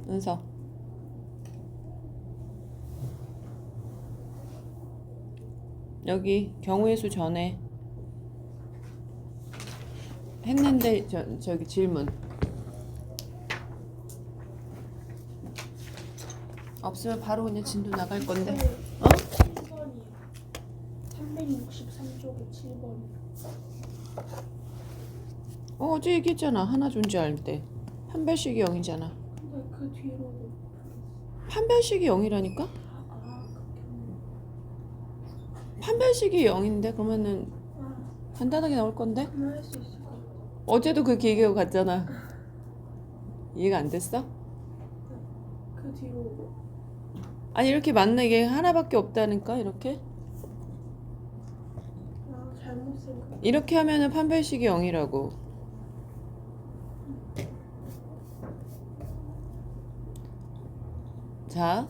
은서. 여기 경우의 수 전에 했는데 저기 질문 없으면 바로 그냥 진도 나갈 건데. 어? 7번이요. 363쪽에 7번. 어제 얘기했잖아. 하나 존재할 때 판별식이 0이잖아. 근데 그 뒤로도 판별식이 0이라니까? 그렇게 판별식이 0인데 그러면은 간단하게 나올 건데? 그만 할수 있을 것 같아. 어제도 그렇게 얘기하고 갔잖아. 이해가 안 됐어? 그 뒤로 아니 이렇게 맞는 게 하나밖에 없다니까. 이렇게 잘못 생각. 이렇게 하면은 판별식이 0이라고. 자,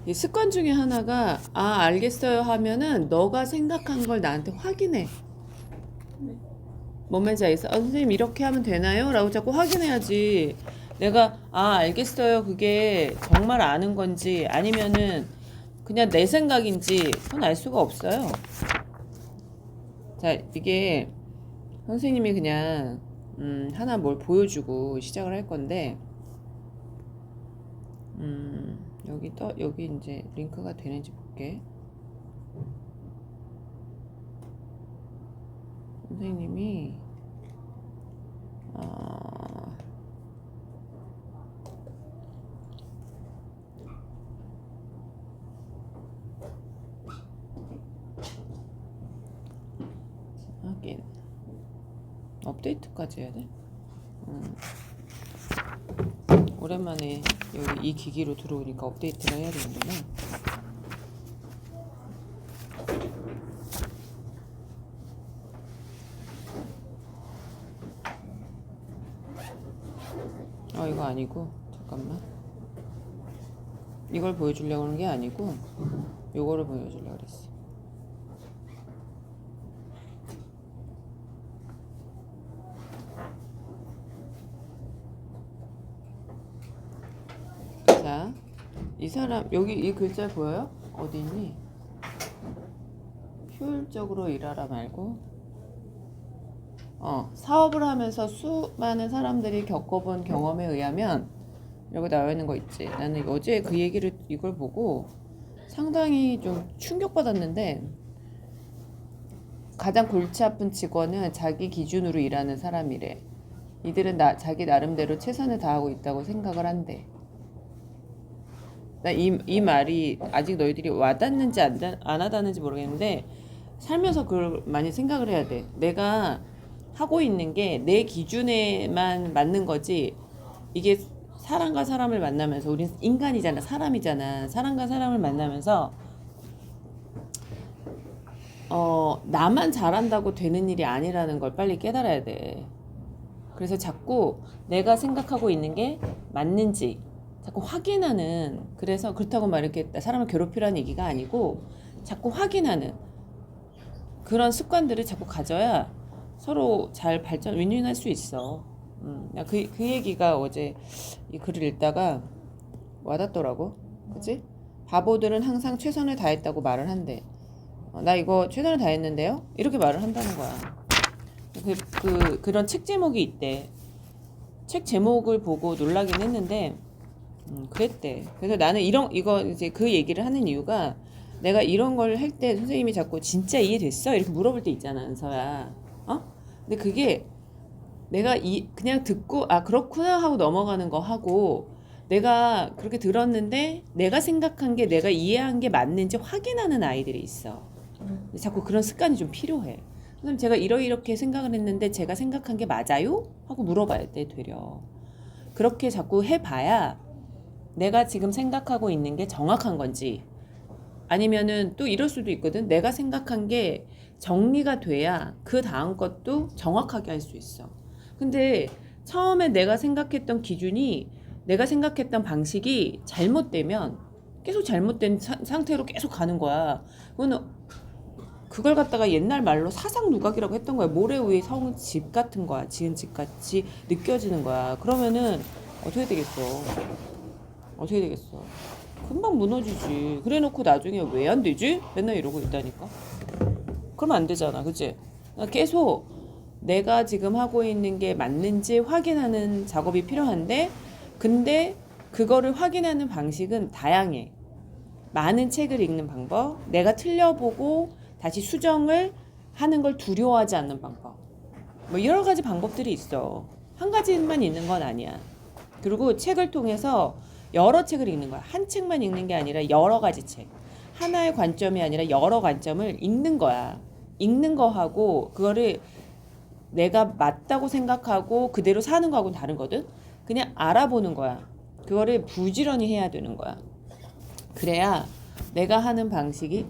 이 습관 중에 하나가 알겠어요 하면은 너가 생각한 걸 나한테 확인해. 네. 뭔 말인지 알겠어? 선생님 이렇게 하면 되나요? 라고 자꾸 확인해야지. 내가 알겠어요 그게 정말 아는 건지 아니면은 그냥 내 생각인지 그건 알 수가 없어요. 자, 이게 선생님이 그냥 하나 뭘 보여주고 시작을 할 건데 여기 이제 링크가 되는지 볼게. 선생님이 하긴 업데이트까지 해야 돼? 오랜만에 여기 이 기기로 들어오니까 업데이트를 해야 되는구나. 이거 아니고 잠깐만. 이걸 보여주려고 하는 게 아니고 요거를 보여주려고 그랬어. 자, 이 사람 여기 이 글자 보여요? 어디 있니? 효율적으로 일하라 말고 사업을 하면서 수많은 사람들이 겪어본 경험에 의하면 여기 나와 있는 거 있지. 나는 어제 그 얘기를 이걸 보고 상당히 좀 충격받았는데 가장 골치 아픈 직원은 자기 기준으로 일하는 사람이래. 이들은 자기 나름대로 최선을 다하고 있다고 생각을 한대. 나 이 말이 아직 너희들이 와닿는지 안 와닿는지 모르겠는데 살면서 그걸 많이 생각을 해야 돼. 내가 하고 있는 게 내 기준에만 맞는 거지. 이게 사람과 사람을 만나면서 우린 인간이잖아. 사람이잖아. 사람과 사람을 만나면서 나만 잘한다고 되는 일이 아니라는 걸 빨리 깨달아야 돼. 그래서 자꾸 내가 생각하고 있는 게 맞는지 자꾸 확인하는, 그래서 그렇다고 막 이렇게 사람을 괴롭히라는 얘기가 아니고 자꾸 확인하는 그런 습관들을 자꾸 가져야 서로 잘 발전, 윈윈할 수 있어. 그 얘기가 어제 이 글을 읽다가 와닿더라고. 그치? 바보들은 항상 최선을 다했다고 말을 한대. 나 이거 최선을 다했는데요? 이렇게 말을 한다는 거야. 그런 책 제목이 있대. 책 제목을 보고 놀라긴 했는데, 그랬대. 그래서 나는 이거 이제 그 얘기를 하는 이유가 내가 이런 걸 할 때 선생님이 자꾸 진짜 이해됐어? 이렇게 물어볼 때 있잖아, 은서야. 근데 그게 내가 그냥 듣고 그렇구나 하고 넘어가는 거 하고 내가 그렇게 들었는데 내가 생각한 게 내가 이해한 게 맞는지 확인하는 아이들이 있어. 자꾸 그런 습관이 좀 필요해. 선생님 제가 이렇게 생각을 했는데 제가 생각한 게 맞아요? 하고 물어봐야 돼, 되려. 그렇게 자꾸 해봐야 내가 지금 생각하고 있는 게 정확한 건지, 아니면은 또 이럴 수도 있거든. 내가 생각한 게 정리가 돼야 그 다음 것도 정확하게 할 수 있어. 근데 처음에 내가 생각했던 기준이, 내가 생각했던 방식이 잘못되면 계속 잘못된 상태로 계속 가는 거야. 그걸 갖다가 옛날 말로 사상 누각이라고 했던 거야. 모래 위에 서운 집 같은 거야. 지은 집 같이 느껴지는 거야. 그러면은 어떻게 되겠어? 어떻게 되겠어? 금방 무너지지. 그래 놓고 나중에 왜 안 되지? 맨날 이러고 있다니까. 그러면 안 되잖아. 그치? 그러니까 계속 내가 지금 하고 있는 게 맞는지 확인하는 작업이 필요한데, 근데 그거를 확인하는 방식은 다양해. 많은 책을 읽는 방법, 내가 틀려보고 다시 수정을 하는 걸 두려워하지 않는 방법. 뭐 여러 가지 방법들이 있어. 한 가지만 있는 건 아니야. 그리고 책을 통해서 여러 책을 읽는 거야. 한 책만 읽는 게 아니라 여러 가지 책. 하나의 관점이 아니라 여러 관점을 읽는 거야. 읽는 거하고 그거를 내가 맞다고 생각하고 그대로 사는 거하고는 다르거든. 그냥 알아보는 거야. 그거를 부지런히 해야 되는 거야. 그래야 내가 하는 방식이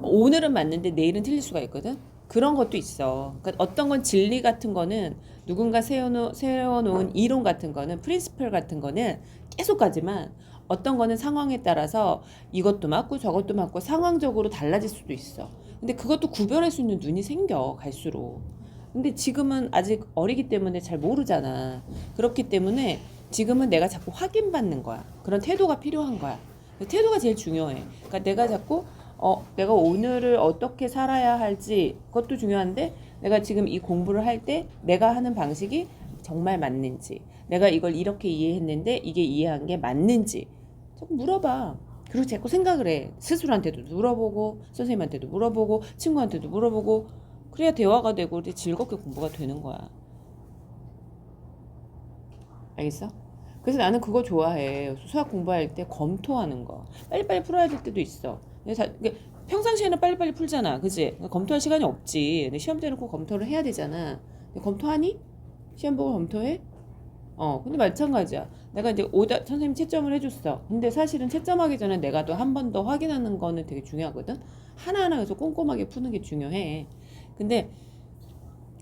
오늘은 맞는데 내일은 틀릴 수가 있거든. 그런 것도 있어. 그러니까 어떤 건 진리 같은 거는 누군가 세워놓은 이론 같은 거는 프린시플 같은 거는 계속 가지만 어떤 거는 상황에 따라서 이것도 맞고 저것도 맞고 상황적으로 달라질 수도 있어. 근데 그것도 구별할 수 있는 눈이 생겨 갈수록. 근데 지금은 아직 어리기 때문에 잘 모르잖아. 그렇기 때문에 지금은 내가 자꾸 확인받는 거야. 그런 태도가 필요한 거야. 태도가 제일 중요해. 그러니까 내가 자꾸 내가 오늘을 어떻게 살아야 할지 그것도 중요한데 내가 지금 이 공부를 할 때 내가 하는 방식이 정말 맞는지 내가 이걸 이렇게 이해했는데 이게 이해한 게 맞는지 자꾸 물어봐. 그리고 자꾸 생각을 해. 스스로한테도 물어보고 선생님한테도 물어보고 친구한테도 물어보고 그래야 대화가 되고 이렇게 즐겁게 공부가 되는 거야. 알겠어? 그래서 나는 그거 좋아해. 수학 공부할 때 검토하는 거. 빨리빨리 풀어야 될 때도 있어. 평상시에는 빨리빨리 풀잖아. 그치? 검토할 시간이 없지. 근데 시험 때는 꼭 검토를 해야 되잖아. 근데 검토하니? 시험 보고 검토해? 근데 마찬가지야. 내가 이제 선생님 채점을 해줬어. 근데 사실은 채점하기 전에 내가 또 한 번 더 확인하는 거는 되게 중요하거든. 하나하나 그래서 꼼꼼하게 푸는 게 중요해. 근데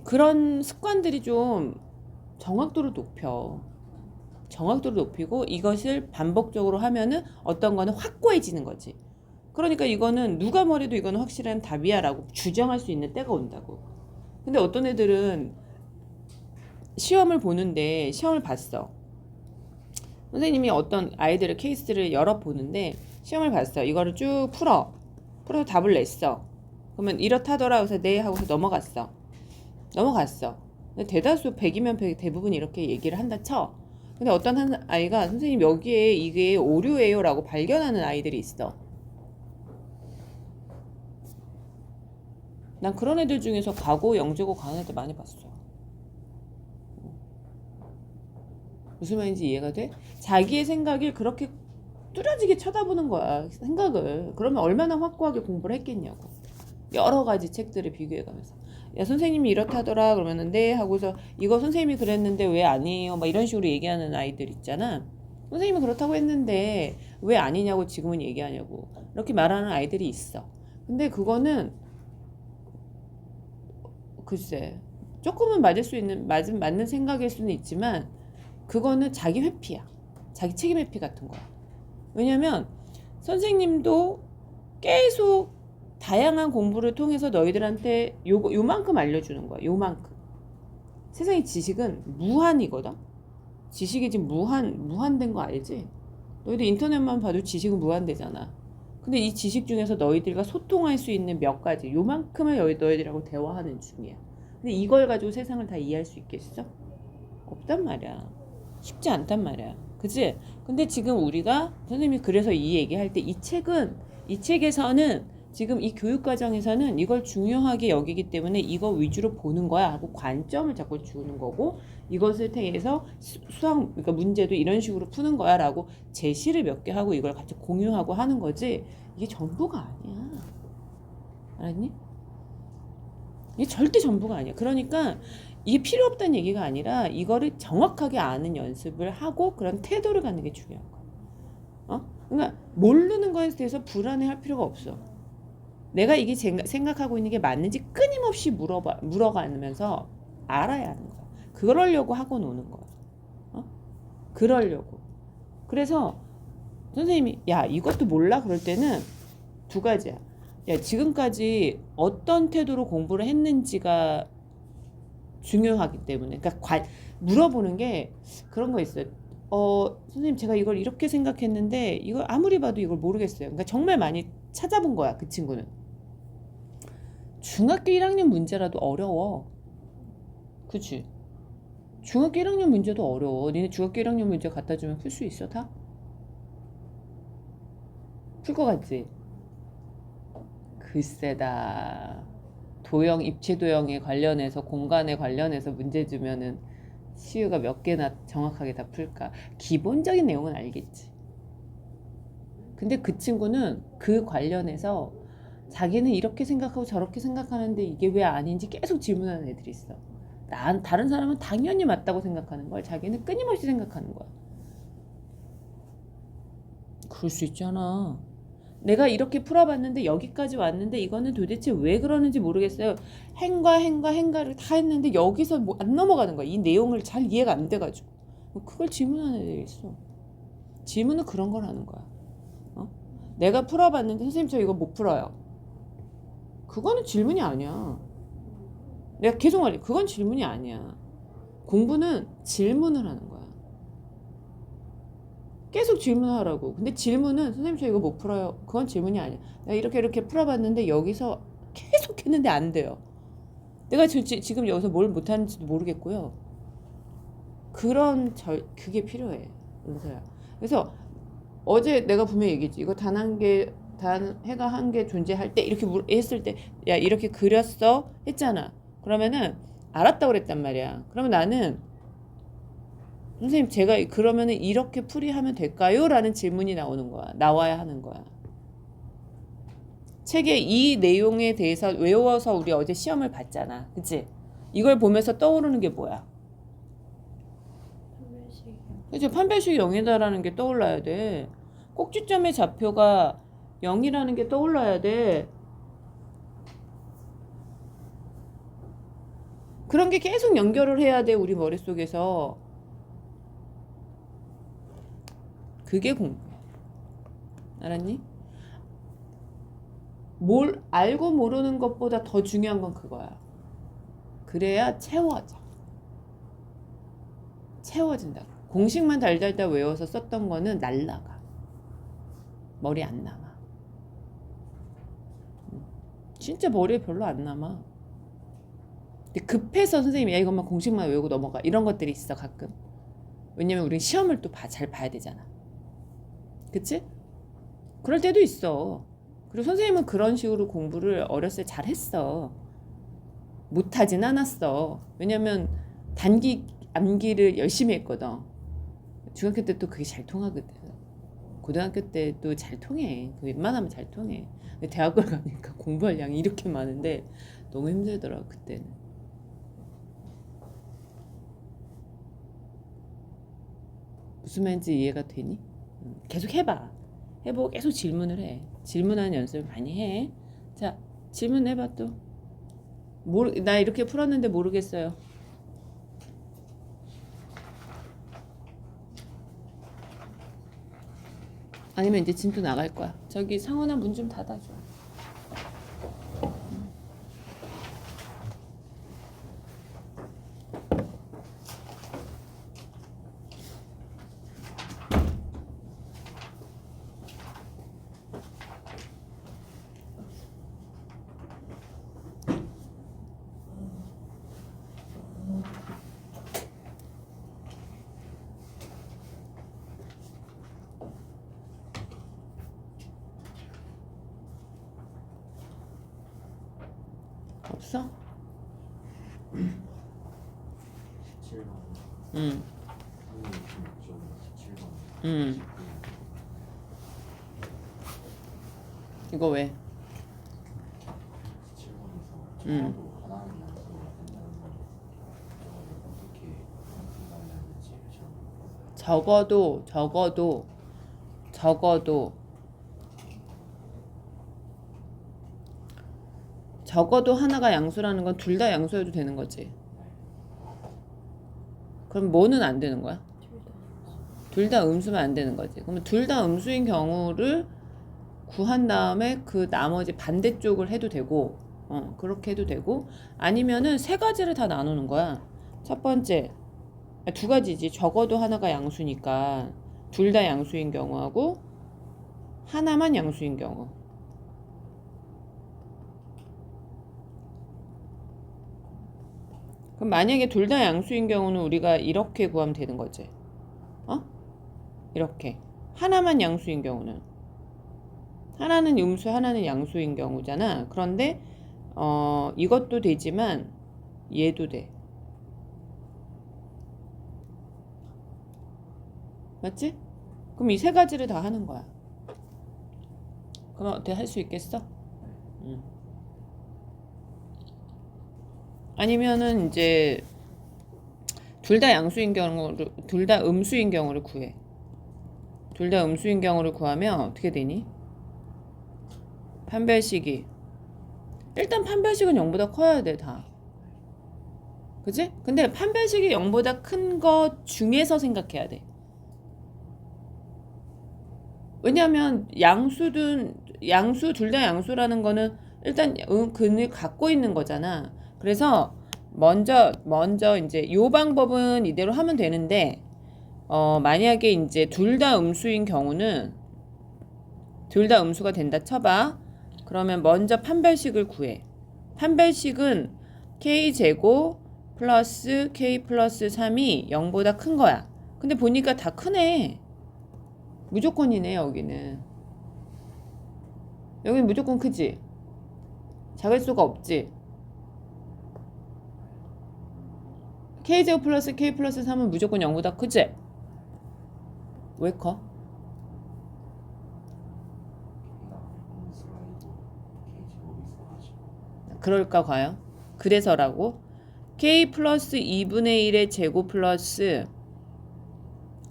그런 습관들이 좀 정확도를 높여. 정확도를 높이고 이것을 반복적으로 하면은 어떤 거는 확고해지는 거지. 그러니까 이거는 누가 뭐래도 이거는 확실한 답이야라고 주장할 수 있는 때가 온다고. 근데 어떤 애들은 시험을 보는데 시험을 봤어. 선생님이 어떤 아이들의 케이스를 여러 보는데 시험을 봤어. 이거를 쭉 풀어서 답을 냈어. 그러면 이렇다더라 해서 네 하고서 넘어갔어. 근데 대다수 100이면 100 대부분 이렇게 얘기를 한다 쳐. 근데 어떤 한 아이가 선생님 여기에 이게 오류예요 라고 발견하는 아이들이 있어. 난 그런 애들 중에서 과고 영재고 강한 애들 많이 봤어. 무슨 말인지 이해가 돼? 자기의 생각을 그렇게 뚜렷하게 쳐다보는 거야. 생각을. 그러면 얼마나 확고하게 공부를 했겠냐고. 여러 가지 책들을 비교해가면서 야 선생님이 이렇다더라 그러면은 네 하고서 이거 선생님이 그랬는데 왜 아니에요 막 이런 식으로 얘기하는 아이들 있잖아. 선생님이 그렇다고 했는데 왜 아니냐고 지금은 얘기하냐고 이렇게 말하는 아이들이 있어. 근데 그거는 글쎄 조금은 맞는 생각일 수는 있지만 그거는 자기 회피야. 자기 책임 회피 같은 거야. 왜냐면 선생님도 계속 다양한 공부를 통해서 너희들한테 요만큼 알려주는 거야. 요만큼. 세상의 지식은 무한이거든. 지식이 지금 무한된 거 알지? 너희들 인터넷만 봐도 지식은 무한대잖아. 근데 이 지식 중에서 너희들과 소통할 수 있는 몇 가지 요만큼을 너희들하고 대화하는 중이야. 근데 이걸 가지고 세상을 다 이해할 수 있겠어? 없단 말이야. 쉽지 않단 말이야. 그치? 근데 지금 우리가 선생님이 그래서 이 얘기할 때 이 책에서는 지금 이 교육과정에서는 이걸 중요하게 여기기 때문에 이거 위주로 보는 거야 하고 관점을 자꾸 주는 거고 이것을 통해서 수학 그러니까 문제도 이런 식으로 푸는 거야 라고 제시를 몇 개 하고 이걸 같이 공유하고 하는 거지 이게 전부가 아니야. 알았니? 이게 절대 전부가 아니야. 그러니까 이게 필요 없다는 얘기가 아니라 이거를 정확하게 아는 연습을 하고 그런 태도를 갖는 게 중요한 거야. 그러니까 모르는 거에 대해서 불안해할 필요가 없어. 내가 이게 생각하고 있는 게 맞는지 끊임없이 물어가면서 알아야 하는 거야. 그러려고 하고 노는 거야. 그러려고. 그래서 선생님이 야 이것도 몰라 그럴 때는 두 가지야. 야 지금까지 어떤 태도로 공부를 했는지가 중요하기 때문에 그러니까 물어보는 게 그런 거 있어요. 선생님 제가 이걸 이렇게 생각했는데 이걸 아무리 봐도 이걸 모르겠어요. 그러니까 정말 많이 찾아본 거야, 그 친구는. 중학교 1학년 문제라도 어려워. 그치? 중학교 1학년 문제도 어려워. 니네 중학교 1학년 문제 갖다 주면 풀 수 있어, 다? 풀 것 같지? 글쎄다. 도형, 입체 도형에 관련해서, 공간에 관련해서 문제 주면은 시우가 몇 개나 정확하게 다 풀까? 기본적인 내용은 알겠지. 근데 그 친구는 그 관련해서 자기는 이렇게 생각하고 저렇게 생각하는데 이게 왜 아닌지 계속 질문하는 애들이 있어. 다른 사람은 당연히 맞다고 생각하는 걸 자기는 끊임없이 생각하는 거야. 그럴 수 있잖아. 내가 이렇게 풀어봤는데 여기까지 왔는데 이거는 도대체 왜 그러는지 모르겠어요. 행가를 다 했는데 여기서 뭐 안 넘어가는 거야. 이 내용을 잘 이해가 안 돼가지고. 그걸 질문하는 애들이 있어. 질문은 그런 걸 하는 거야. 내가 풀어봤는데 선생님 저 이거 못 풀어요. 그거는 질문이 아니야. 내가 계속 말해. 그건 질문이 아니야. 공부는 질문을 하는 거야. 계속 질문하라고. 근데 질문은 선생님 저 이거 못 풀어요. 그건 질문이 아니야. 내가 이렇게 풀어봤는데 여기서 계속 했는데 안 돼요. 내가 지금 여기서 뭘 못하는지도 모르겠고요. 그게 필요해. 은서야. 그래서 어제 내가 분명히 얘기했지. 이거 해가 한 개 존재할 때 이렇게 했을 때 야 이렇게 그렸어 했잖아. 그러면은 알았다고 그랬단 말이야. 그러면 나는 선생님 제가 그러면은 이렇게 풀이하면 될까요? 라는 질문이 나와야 하는 거야. 책에 이 내용에 대해서 외워서 우리 어제 시험을 봤잖아. 그치? 이걸 보면서 떠오르는 게 뭐야? 그치? 판별식이 0이다라는 게 떠올라야 돼. 꼭지점의 좌표가 0이라는 게 떠올라야 돼. 그런 게 계속 연결을 해야 돼, 우리 머릿속에서. 그게 공부야. 알았니? 뭘 알고 모르는 것보다 더 중요한 건 그거야. 그래야 채워진다. 공식만 달달달 외워서 썼던 거는 날라가. 머리 안 남아. 진짜 머리에 별로 안 남아. 근데 급해서 선생님이 야 이것만 공식만 외우고 넘어가 이런 것들이 있어 가끔. 왜냐면 우린 시험을 또 잘 봐야 되잖아. 그치? 그럴 때도 있어. 그리고 선생님은 그런 식으로 공부를 어렸을 때 잘했어. 못하진 않았어. 왜냐면 단기 암기를 열심히 했거든. 중학교 때 또 그게 잘 통하거든. 고등학교 때도 잘 통해. 웬만하면 잘 통해. 근데 대학을 가니까 공부할 양이 이렇게 많은데 너무 힘들더라 그때는. 무슨 말인지 이해가 되니? 계속 해봐. 해보고 계속 질문을 해. 질문하는 연습을 많이 해. 자, 질문해봐 또. 나 이렇게 풀었는데 모르겠어요. 아니면 이제 진도 나갈 거야. 저기 상원아 문 좀 닫아줘. 없어? 17번. 응. 17번. 응. 이거 왜? 17번에서 응. 하나는 양수가 된다는 걸 어떻게 판단해야 될지 적어도 하나가 양수라는 건 둘 다 양수여도 되는 거지. 그럼 뭐는 안 되는 거야? 둘 다 음수면 안 되는 거지. 그러면 둘 다 음수인 경우를 구한 다음에 그 나머지 반대쪽을 해도 되고, 그렇게 해도 되고, 아니면은 세 가지를 다 나누는 거야. 첫 번째, 두 가지지. 적어도 하나가 양수니까 둘 다 양수인 경우하고 하나만 양수인 경우. 그럼 만약에 둘 다 양수인 경우는 우리가 이렇게 구하면 되는 거지. 어? 이렇게. 하나만 양수인 경우는. 하나는 음수, 하나는 양수인 경우잖아. 그런데 이것도 되지만 얘도 돼. 맞지? 그럼 이 세 가지를 다 하는 거야. 그럼 어떻게 할 수 있겠어? 아니면은 이제 둘 다 양수인 경우를, 둘 다 음수인 경우를 구해. 둘 다 음수인 경우를 구하면 어떻게 되니? 판별식이 일단 판별식은 0보다 커야 돼 다. 그치? 근데 판별식이 0보다 큰 것 중에서 생각해야 돼. 왜냐면 양수든 양수 둘 다 양수라는 거는 일단 근을 갖고 있는 거잖아. 그래서 먼저 이제 요 방법은 이대로 하면 되는데 만약에 이제 둘 다 음수인 경우는 둘 다 음수가 된다 쳐봐. 그러면 먼저 판별식을 구해. 판별식은 k제곱 플러스 k 플러스 3이 0보다 큰 거야. 근데 보니까 다 크네. 무조건이네 여기는. 여기는 무조건 크지. 작을 수가 없지. k제곱 플러스 k 플러스 3은 무조건 0보다 크지? 왜 커? 그럴까 과연? 그래서라고? k 플러스 2분의 1의 제곱 플러스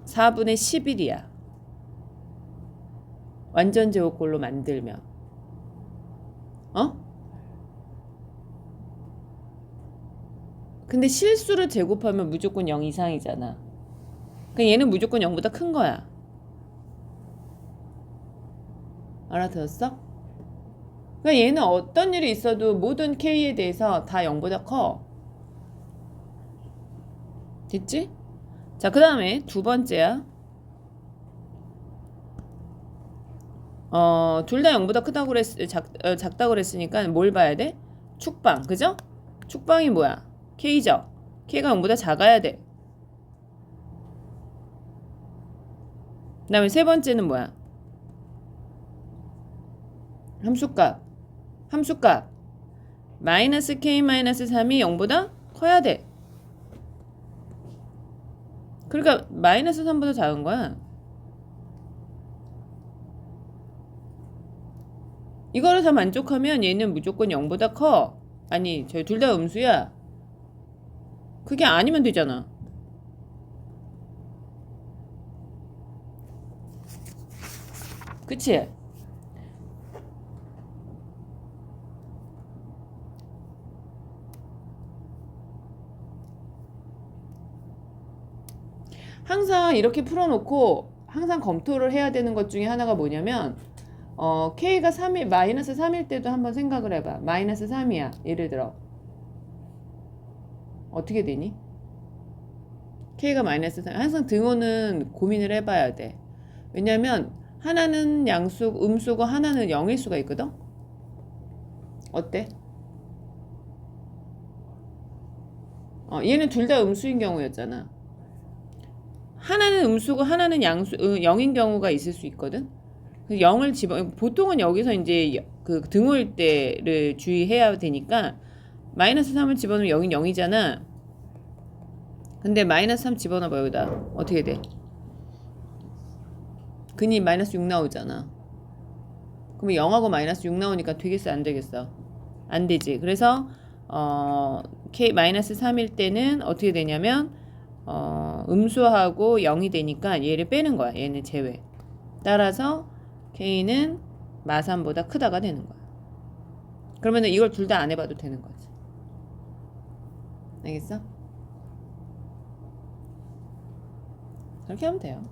4분의 11이야. 완전 제곱꼴로 만들면. 근데 실수를 제곱하면 무조건 0 이상이잖아. 그러니까 얘는 무조건 0보다 큰 거야. 알아들었어? 그러니까 얘는 어떤 일이 있어도 모든 k에 대해서 다 0보다 커. 됐지? 자, 그 다음에 두 번째야. 둘 다 0보다 크다고 작다고 그랬으니까 뭘 봐야 돼? 축방, 그죠? 축방이 뭐야? k죠? k가 0보다 작아야 돼. 그 다음에 세 번째는 뭐야? 함수값 마이너스 k 마이너스 3이 0보다 커야 돼. 그러니까 마이너스 3보다 작은 거야. 이거를 다 만족하면 얘는 무조건 0보다 커. 아니 저희 둘 다 음수야. 그게 아니면 되잖아. 그치? 항상 이렇게 풀어놓고 항상 검토를 해야 되는 것 중에 하나가 뭐냐면 k가 3일, 마이너스 3일 때도 한번 생각을 해봐. 마이너스 3이야. 예를 들어. 어떻게 되니? k가 마이너스 3. 항상 등호는 고민을 해봐야 돼. 왜냐면 하나는 양수, 음수고 하나는 0일 수가 있거든? 어때? 얘는 둘 다 음수인 경우였잖아. 하나는 음수고 하나는 양수, 0인 경우가 있을 수 있거든? 0을 보통은 여기서 이제 그 등호일 때를 주의해야 되니까 마이너스 3을 집어넣으면 0인 0이잖아. 근데 마이너스 3 집어넣어봐 여기다. 어떻게 돼? 근이 마이너스 6 나오잖아. 그러면 0하고 마이너스 6 나오니까 되겠어 안 되겠어? 안 되지. 그래서 k 마이너스 3일 때는 어떻게 되냐면 음수하고 0이 되니까 얘를 빼는 거야. 얘는 제외. 따라서 k는 마3보다 크다가 되는 거야. 그러면 이걸 둘 다 안 해봐도 되는 거지. 알겠어? 그렇게 하면 돼요.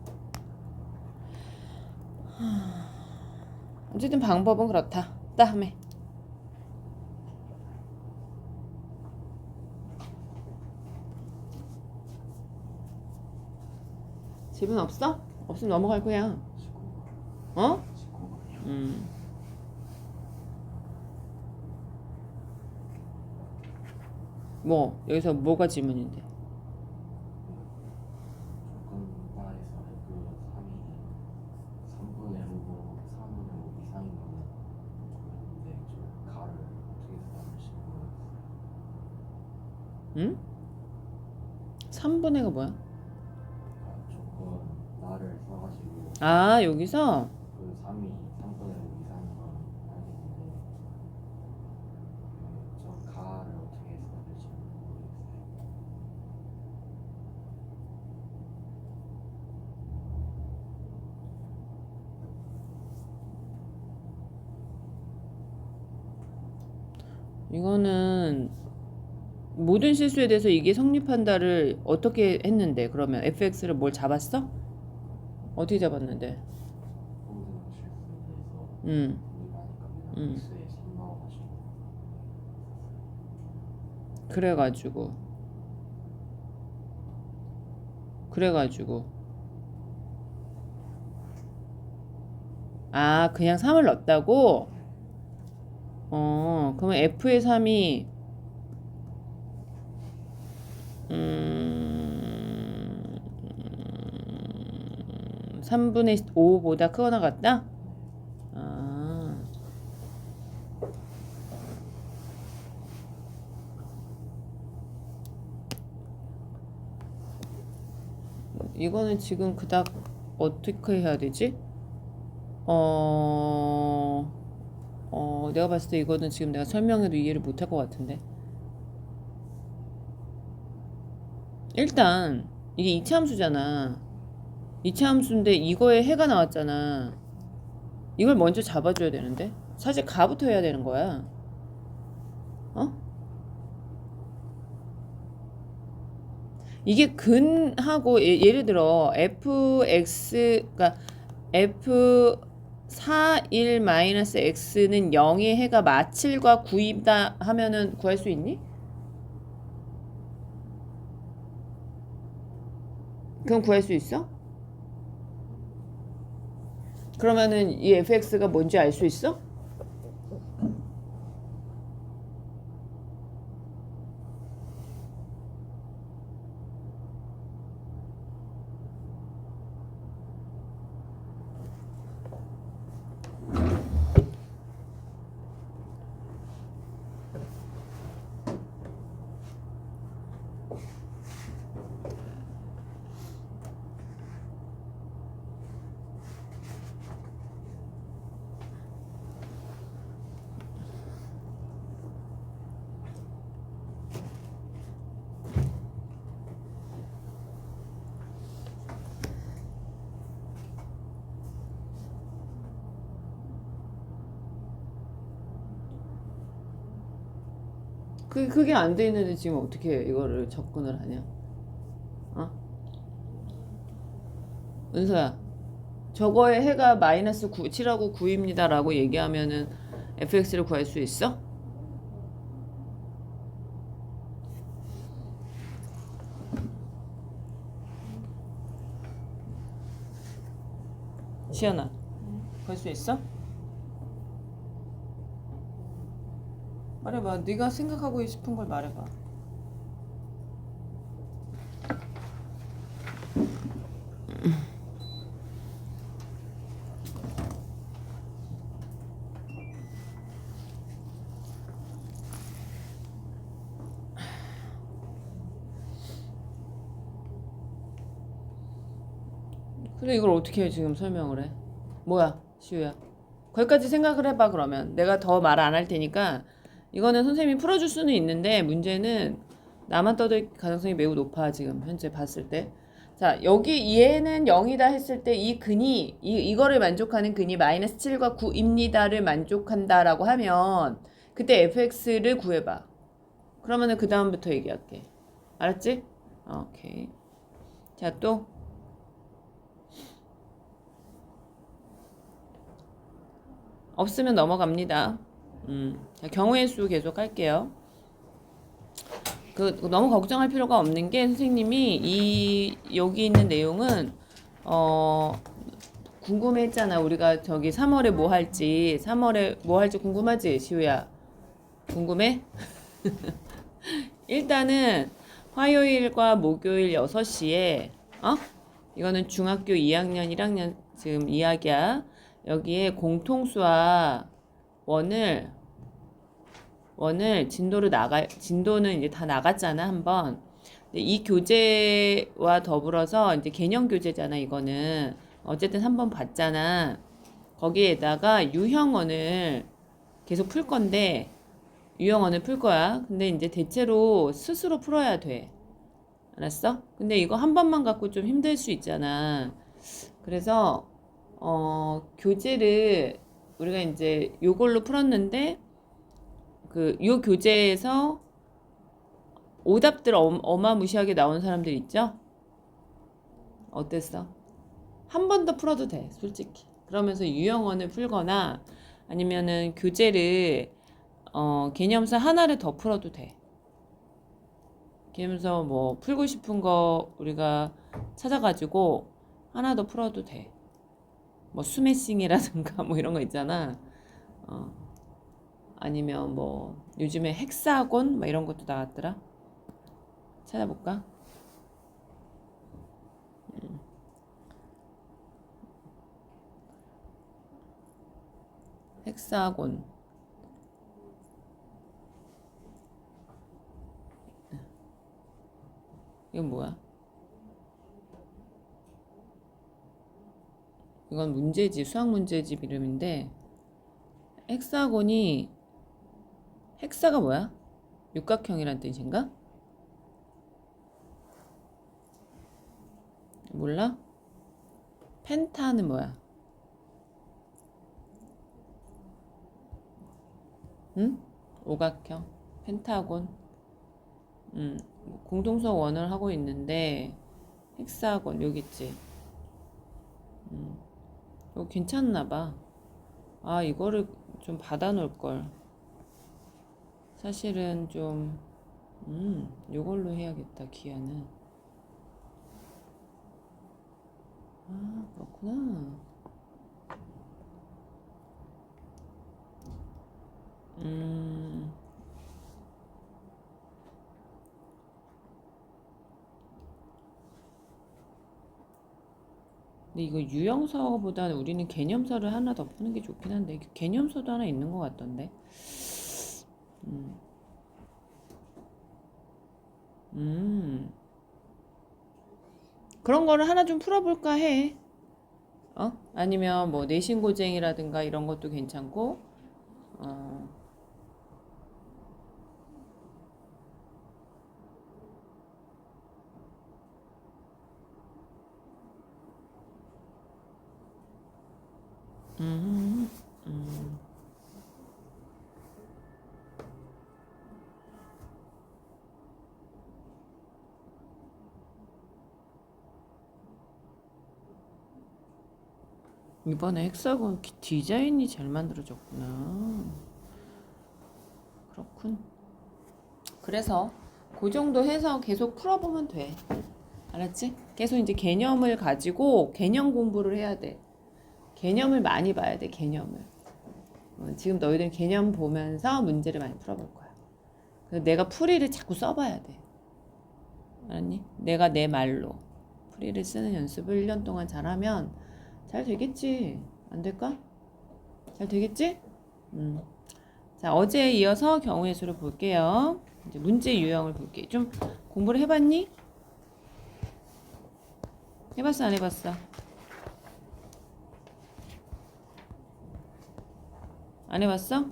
어쨌든 방법은 그렇다. 다음에 집은 없어? 없으면 넘어갈 거야. 19번. 어? 19번이요. 뭐 여기서 뭐가 질문인데? 조건바에서 그 3이 3분의 5고 3분의 5 이상인 거는 좋겠는데 저 가를 어떻게 써야할지 모르겠어요. 응? 3분의가 뭐야? 그러니까 조건 나를 써가지고 아 여기서 그 3이 3분의 5 이상인 건 알겠는데 저 가를 어떻게 써야 될지 모르겠어요. 이거는 모든 실수에 대해서 이게 성립한다를 어떻게 했는데 그러면 fx를 뭘 잡았어? 어떻게 잡았는데? 모든 실수에 대해서 음. 우리가 그냥 x에 3 넣어가지고 그래가지고 아 그냥 3을 넣었다고? 그러면 f의 3이 3분의 5보다 크거나 같다? 아. 이거는 지금 그닥 어떻게 해야 되지? 내가 봤을 때 이거는 지금 내가 설명해도 이해를 못할 것 같은데. 일단 이게 이차함수잖아. 이차함수인데 이거에 해가 나왔잖아. 이걸 먼저 잡아줘야 되는데 사실 가부터 해야 되는 거야. 어? 이게 근하고 예를 들어 fx 그러니까 f41-x는 0의 해가 마7과 9이다 하면은 구할 수 있니? 그럼 구할 수 있어? 그러면은 이 fx가 뭔지 알 수 있어? 그게 안 돼 있는데 지금 어떻게 이거를 접근을 하냐? 어? 은서야, 저거의 해가 마이너스 9, 7하고 9입니다 라고 얘기하면은 fx를 구할 수 있어? 시연아, 구할 수 있어? 말해봐. 네가 생각하고 싶은 걸 말해봐. 근데 이걸 어떻게 지금 설명을 해? 뭐야, 시우야? 거기까지 생각을 해봐. 그러면 내가 더 말 안 할 테니까 이거는 선생님이 풀어줄 수는 있는데 문제는 나만 떠들 가능성이 매우 높아. 지금 현재 봤을 때. 자, 여기 얘는 0이다 했을 때 이 근이 이거를 만족하는 근이 마이너스 7과 9입니다를 만족한다라고 하면 그때 fx를 구해봐. 그러면은 그 다음부터 얘기할게. 알았지? 오케이. 자, 또 없으면 넘어갑니다. 경우의 수 계속 할게요. 너무 걱정할 필요가 없는 게 선생님이 여기 있는 내용은 궁금했잖아. 우리가 저기 3월에 뭐 할지. 3월에 뭐 할지 궁금하지, 시우야? 궁금해? 일단은 화요일과 목요일 6시에 이거는 중학교 2학년, 1학년 지금 이야기야. 여기에 공통수학 원을 진도는 이제 다 나갔잖아, 한번. 근데 이 교재와 더불어서 이제 개념 교재잖아, 이거는. 어쨌든 한번 봤잖아. 거기에다가 유형원을 계속 풀 건데, 유형원을 풀 거야. 근데 이제 대체로 스스로 풀어야 돼. 알았어? 근데 이거 한 번만 갖고 좀 힘들 수 있잖아. 그래서, 교재를 우리가 이제 요걸로 풀었는데, 요 교재에서 오답들 어마무시하게 나온 사람들 있죠? 어땠어? 한 번 더 풀어도 돼, 솔직히. 그러면서 유형원을 풀거나 아니면은 교재를 개념서 하나를 더 풀어도 돼. 개념서 뭐 풀고 싶은 거 우리가 찾아가지고 하나 더 풀어도 돼. 뭐 스매싱이라든가 뭐 이런 거 있잖아. 아니면 뭐 요즘에 헥사곤 뭐 이런 것도 나왔더라. 찾아볼까? 헥사곤. 이건 뭐야? 이건 문제집, 수학 문제집 이름인데 헥사곤이 헥사가 뭐야? 육각형이란 뜻인가? 몰라? 펜타는 뭐야? 응? 오각형, 펜타곤. 공동수학 원을 하고 있는데 헥사곤 여기 있지. 이거 괜찮나 봐. 아, 이거를 좀 받아 놓을 걸. 사실은 좀 이걸로 해야겠다, 기하는. 아, 그렇구나. 근데 이거 유형서보다는 우리는 개념서를 하나 더 푸는 게 좋긴 한데 개념서도 하나 있는 것 같던데. 그런 거를 하나 좀 풀어볼까 해. 아니면 뭐 내신고쟁이라든가 이런 것도 괜찮고. 어, 음, 음. 이번에 헥사곤 디자인이 잘 만들어졌구나. 그렇군. 그래서 그 정도 해서 계속 풀어보면 돼. 알았지? 계속 이제 개념을 가지고 개념 공부를 해야 돼. 개념을 많이 봐야 돼, 개념을. 지금 너희들 개념 보면서 문제를 많이 풀어볼 거야. 그래서 내가 풀이를 자꾸 써봐야 돼. 알았니? 내가 내 말로 풀이를 쓰는 연습을 1년 동안 잘하면 잘 되겠지. 안 될까? 잘 되겠지? 자, 어제에 이어서 경우의 수를 볼게요. 이제 문제 유형을 볼게. 좀 공부를 해봤니? 해봤어, 안 해봤어? 안 해봤어?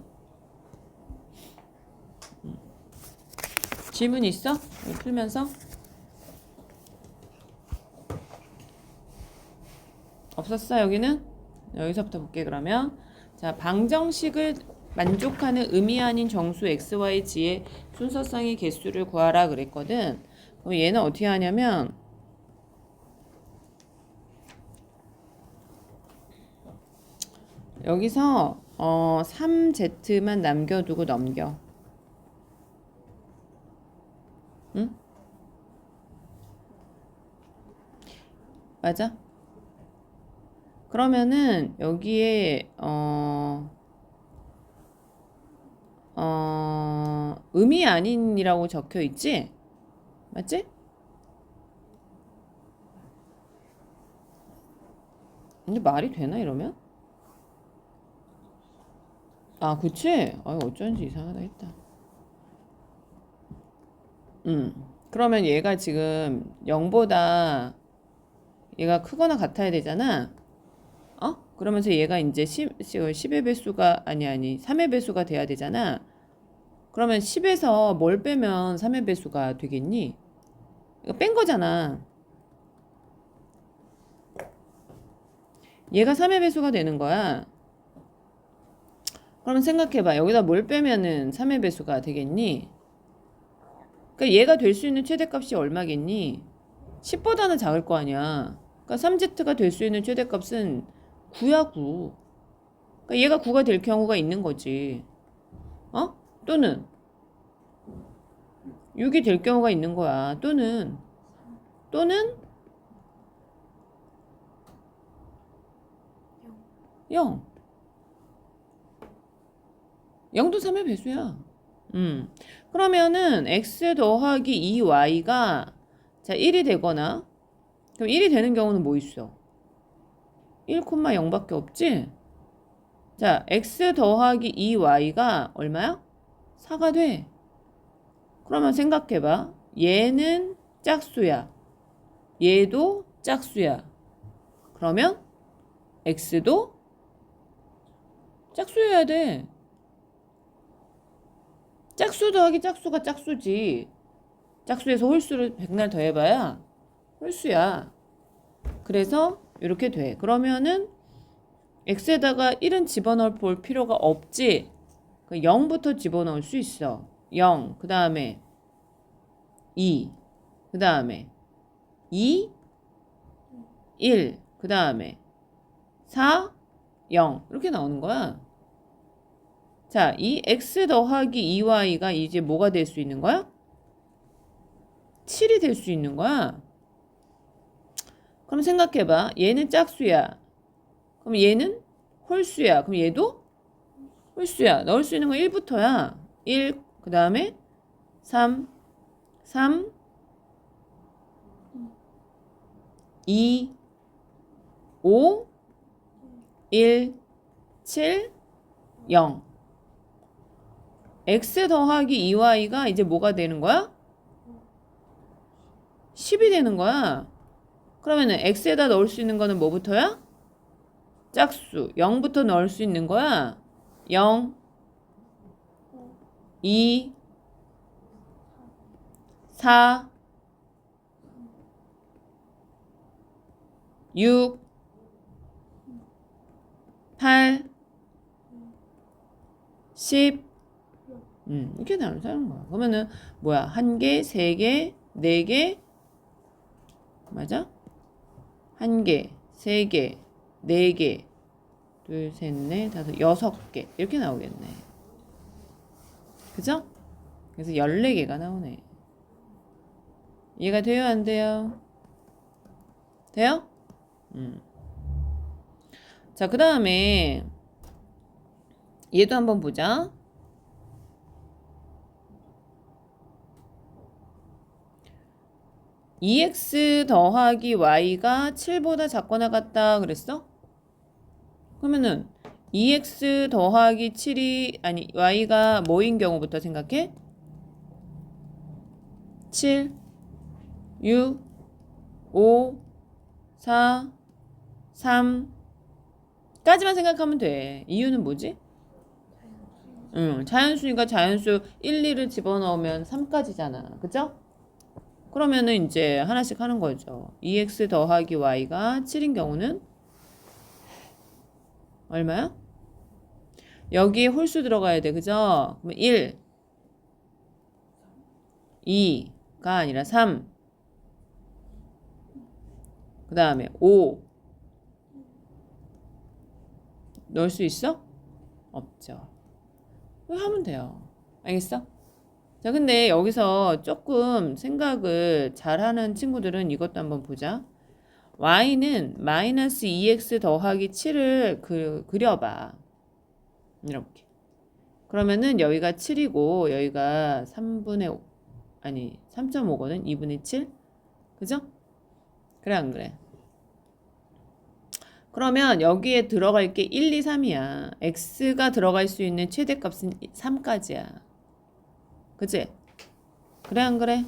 질문 있어? 이거 풀면서? 없었어, 여기는? 여기서부터 볼게, 그러면. 자, 방정식을 만족하는 의미 아닌 정수 xy g의 순서상의 개수를 구하라 그랬거든. 그럼 얘는 어떻게 하냐면 여기서 3z만 남겨두고 넘겨. 응? 맞아? 그러면은 여기에 음이 아닌이라고 적혀 있지? 맞지? 근데 말이 되나 이러면? 아, 그치? 아, 어쩐지 이상하다 했다. 그러면 얘가 지금 0보다 얘가 크거나 같아야 되잖아. 그러면서 얘가 이제 10의 배수가 아니 3의 배수가 돼야 되잖아. 그러면 10에서 뭘 빼면 3의 배수가 되겠니? 이거 뺀 거잖아. 얘가 3의 배수가 되는 거야. 그러면 생각해봐. 여기다 뭘 빼면은 3의 배수가 되겠니? 그러니까 얘가 될 수 있는 최대값이 얼마겠니? 10보다는 작을 거 아니야. 그러니까 3z가 될 수 있는 최대값은 9야 9. 그러니까 얘가 9가 될 경우가 있는 거지. 또는 6이 될 경우가 있는 거야. 또는 0. 0도 3의 배수야. 그러면은 x 더하기 2y가 자 1이 되거나 그럼 1이 되는 경우는 뭐 있어? 1,0밖에 없지? 자 x 더하기 2y가 얼마야? 4가 돼. 그러면 생각해봐. 얘는 짝수야. 얘도 짝수야. 그러면 x도 짝수여야 돼. 짝수 더하기 짝수가 짝수지. 짝수에서 홀수를 백날 더해봐야 홀수야. 그래서 이렇게 돼. 그러면은 x에다가 1은 집어넣을 볼 필요가 없지. 0부터 집어넣을 수 있어. 0, 그 다음에 2, 그 다음에 2, 1, 그 다음에 4, 0 이렇게 나오는 거야. 자, 이 x 더하기 2y가 이제 뭐가 될 수 있는 거야? 7이 될 수 있는 거야. 그럼 생각해봐. 얘는 짝수야. 그럼 얘는 홀수야. 그럼 얘도 홀수야. 넣을 수 있는 건 1부터야. 1, 그 다음에 3, 2, 5, 1, 7, 0. x 더하기 2y가 이제 뭐가 되는 거야? 10이 되는 거야. 그러면은 x에다 넣을 수 있는 거는 뭐부터야? 짝수 0부터 넣을 수 있는 거야. 0, 2, 4, 6, 8, 10 이렇게 나누는 거야. 그러면은 뭐야? 1개, 3개, 4개 맞아? 1개, 3개, 4개, 둘, 셋, 넷, 다섯, 6개 이렇게 나오겠네. 그죠? 그래서 14개가 나오네. 이해가 돼요? 안 돼요? 돼요? 자, 그 다음에 얘도 한번 보자. EX 더하기 Y가 7보다 작거나 같다 그랬어? 그러면은 EX 더하기 7이 아니 Y가 뭐인 경우부터 생각해? 7, 6, 5, 4, 3 까지만 생각하면 돼. 이유는 뭐지? 자연수니까 자연수 1, 2를 집어넣으면 3까지잖아. 그죠? 그러면은 이제 하나씩 하는 거죠. 2x 더하기 y가 7인 경우는 얼마야? 여기에 홀수 들어가야 돼. 그죠? 그럼 1, 2가 아니라 3. 그 다음에 5. 넣을 수 있어? 없죠. 왜 하면 돼요. 알겠어? 자, 근데 여기서 조금 생각을 잘하는 친구들은 이것도 한번 보자. y는 마이너스 2x 더하기 7을 그려봐. 이렇게. 그러면은 여기가 7이고 여기가 3분의 5 아니 3.5거든. 2분의 7. 그죠? 그래 안 그래? 그러면 여기에 들어갈 게 1, 2, 3이야. x가 들어갈 수 있는 최대값은 3까지야. 그치? 그래 안 그래?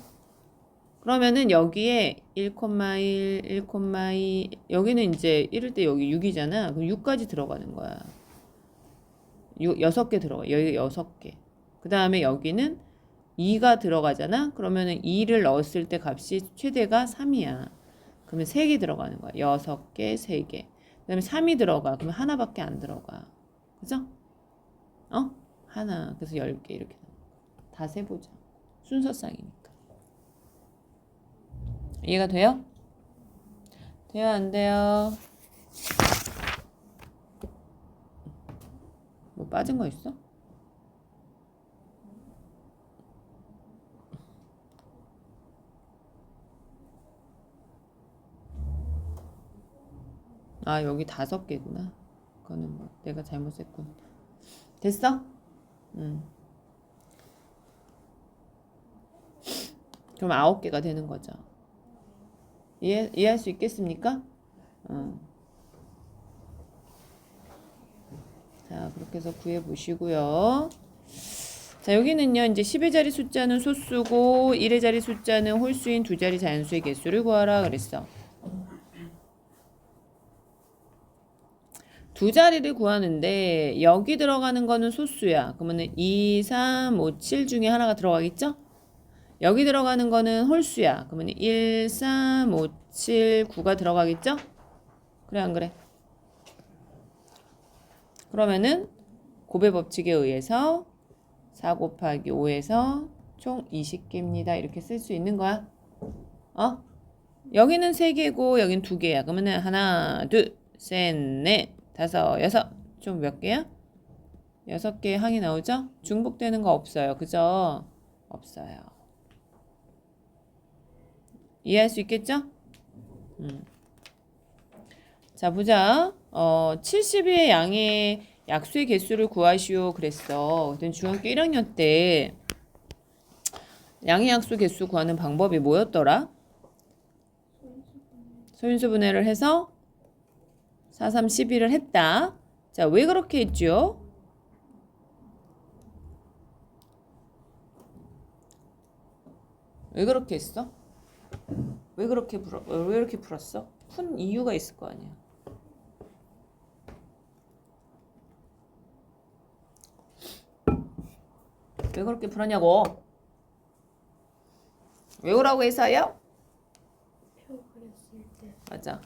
그러면은 여기에 1,1, 1,2 여기는 이제 이럴 때 여기 6이잖아. 그럼 6까지 들어가는 거야. 6개 들어가. 여기 6개. 그 다음에 여기는 2가 들어가잖아. 그러면은 2를 넣었을 때 값이 최대가 3이야. 그러면 3개 들어가는 거야. 6개, 3개. 그 다음에 3이 들어가. 그러면 하나밖에 안 들어가. 그죠? 하나. 그래서 10개 이렇게. 다 세보자. 순서상이니까. 이해가 돼요? 돼요, 안 돼요? 뭐 빠진 거 있어? 아, 여기 5개구나. 그거는 뭐 내가 잘못했군. 됐어? 그럼 9개가 되는 거죠. 이해할 수 있겠습니까? 자, 그렇게 해서 구해 보시고요. 자, 여기는요, 이제 10의 자리 숫자는 소수고, 1의 자리 숫자는 홀수인 두 자리 자연수의 개수를 구하라 그랬어. 두 자리를 구하는데, 여기 들어가는 거는 소수야. 그러면은 2, 3, 5, 7 중에 하나가 들어가겠죠? 여기 들어가는 거는 홀수야. 그러면 1, 3, 5, 7, 9가 들어가겠죠? 그래 안 그래? 그러면은 곱의 법칙에 의해서 4 곱하기 5에서 총 20개입니다. 이렇게 쓸 수 있는 거야. 여기는 3개고 여기는 2개야. 그러면은 하나, 둘, 셋, 넷, 다섯, 여섯. 총 몇 개야? 6개의 항이 나오죠? 중복되는 거 없어요. 그죠? 없어요. 이해할 수 있겠죠? 자, 보자. 70의 양의 약수의 개수를 구하시오 그랬어. 그때 중학교 1학년 때 양의 약수 개수 구하는 방법이 뭐였더라? 소인수분해를 해서 4, 3, 12를 했다. 자, 왜 그렇게 했죠? 왜 그렇게 했어? 왜 그렇게 풀었어? 푼 이유가 있을 거 아니야. 왜 그렇게 풀었냐고? 외우라고 해서요? 표 그렸을 때 맞아.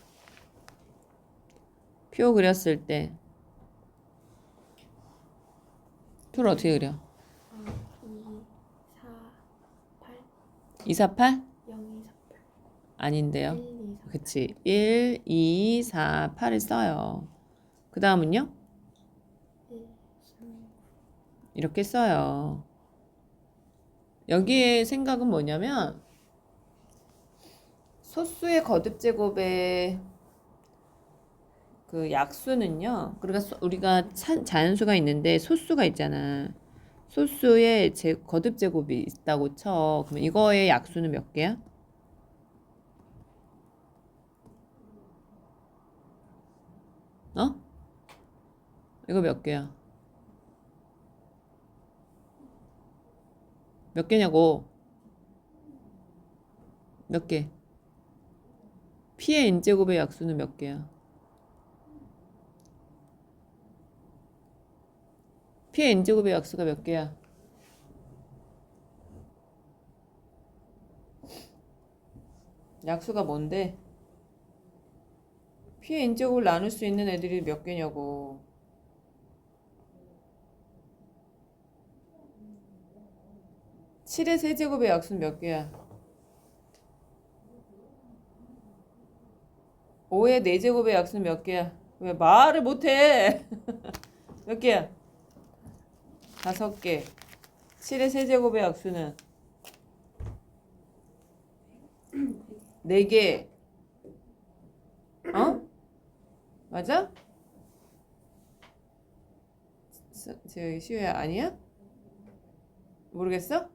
표 그렸을 때 표를 어떻게 그려? 2, 4, 8 2, 4, 8? 0, 2, 4, 8 아닌데요. 1, 2, 4, 그치. 1, 2, 4, 8을 써요. 그 다음은요? 1, 3 이렇게 써요. 여기에 생각은 뭐냐면 소수의 거듭 제곱의 그 약수는요. 그러니까 우리가 자연수가 있는데 소수가 있잖아. 소수의 거듭 제곱이 있다고 쳐. 그러면 이거의 약수는 몇 개야? 이거 몇 개야? 몇 개냐고? 몇 개? P의 n제곱의 약수는 몇 개야? P의 n제곱의 약수가 몇 개야? 약수가 뭔데? P의 n제곱을 나눌 수 있는 애들이 몇 개냐고. 칠의 세제곱의 약수는 몇 개야? 5의 4제곱의 약수는 몇 개야? 왜 말을 못해? 몇 개야? 5개. 7의 세제곱의 약수는 4개. 어? 맞아? 저기 시우야 아니야? 모르겠어?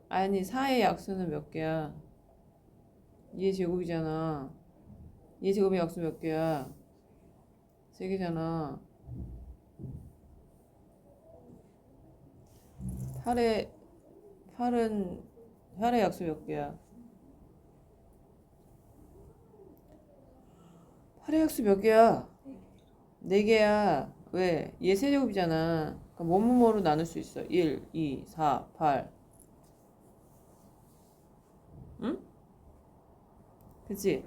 아니 4의 약수는 몇 개야? 2의 제곱이잖아. 2의 제곱의 약수 몇 개야? 3개잖아. 8의 약수 몇 개야? 8의 약수 몇 개야? 4개야. 왜? 얘 세제곱이잖아. 그러니까 뭐뭐뭐로 나눌 수 있어. 1, 2, 4, 8. 응? 그치?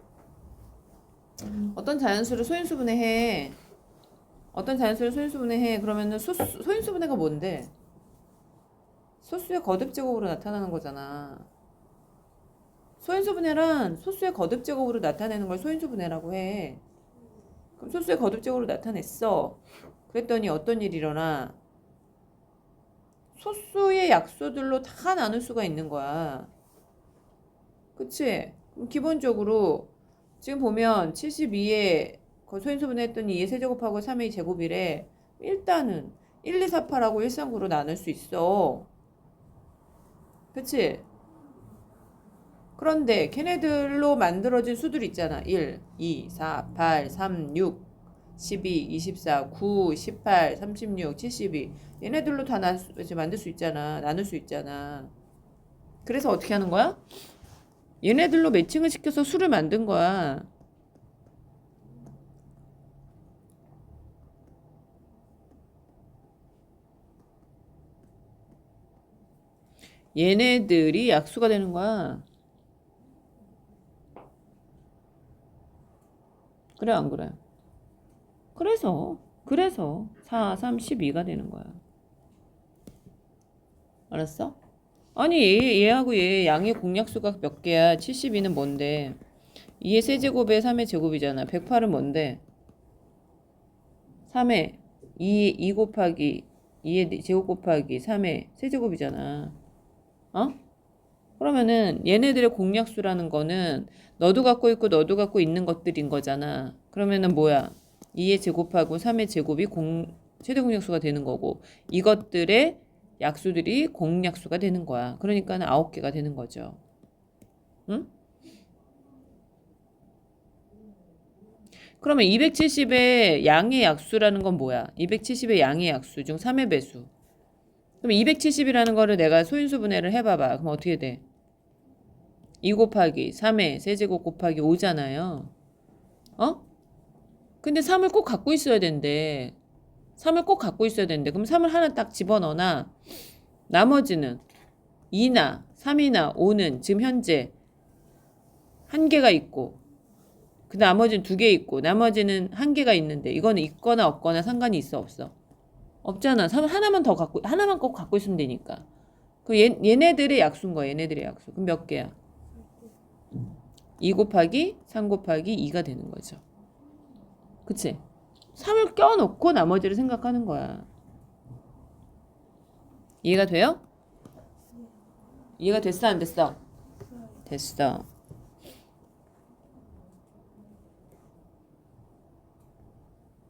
어떤 자연수를 소인수분해 해. 어떤 자연수를 소인수분해 해. 그러면은 소인수분해가 뭔데? 소수의 거듭 제곱으로 나타나는 거잖아. 소인수분해란 소수의 거듭 제곱으로 나타내는 걸 소인수분해라고 해. 그럼 소수의 거듭 제곱으로 나타냈어. 그랬더니 어떤 일이 일어나? 소수의 약수들로 다 나눌 수가 있는 거야. 그치? 그럼 기본적으로 지금 보면 72에 소인수분해 했더니 2의 세제곱하고 3의 제곱이래. 일단은 1, 2, 4, 8하고 1, 3, 9로 나눌 수 있어. 그치? 그런데 걔네들로 만들어진 수들 있잖아. 1, 2, 4, 8, 3, 6, 12, 24, 9, 18, 36, 72. 얘네들로 다 만들 수 있잖아. 나눌 수 있잖아. 그래서 어떻게 하는 거야? 얘네들로 매칭을 시켜서 수를 만든 거야. 얘네들이 약수가 되는 거야. 그래 안 그래? 그래서 4, 3, 12가 되는 거야. 알았어? 아니 얘하고 얘 양의 공약수가 몇 개야? 72는 뭔데? 2의 세제곱에 3의 제곱이잖아. 108은 뭔데? 3의 2 곱하기 2의 제곱 곱하기 3의 세제곱이잖아. 어? 그러면은 얘네들의 공약수라는 거는 너도 갖고 있고 너도 갖고 있는 것들인 거잖아. 그러면은 뭐야? 2의 제곱하고 3의 제곱이 최대 공약수가 되는 거고 이것들의 약수들이 공약수가 되는 거야. 그러니까 9개가 되는 거죠. 응? 그러면 270의 양의 약수라는 건 뭐야? 270의 양의 약수 중 3의 배수. 그럼 270이라는 거를 내가 소인수분해를 해봐봐. 그럼 어떻게 돼? 2 곱하기 3의 세제곱 곱하기 5잖아요. 어? 근데 3을 꼭 갖고 있어야 된대. 3을 꼭 갖고 있어야 된대. 그럼 3을 하나 딱 집어넣어놔. 나머지는 2나 3이나 5는 지금 현재 한 개가 있고 그 나머지는 2개 있고 나머지는 한 개가 있는데 이거는 있거나 없거나 상관이 있어 없어? 없잖아. 3 하나만 꼭 갖고 있으면 되니까. 그 얘네들의 약수인 거야. 얘네들의 약수. 그럼 몇 개야? 2 곱하기 3 곱하기 2가 되는 거죠. 그치? 3을 껴놓고 나머지를 생각하는 거야. 이해가 돼요? 이해가 됐어 안 됐어? 됐어.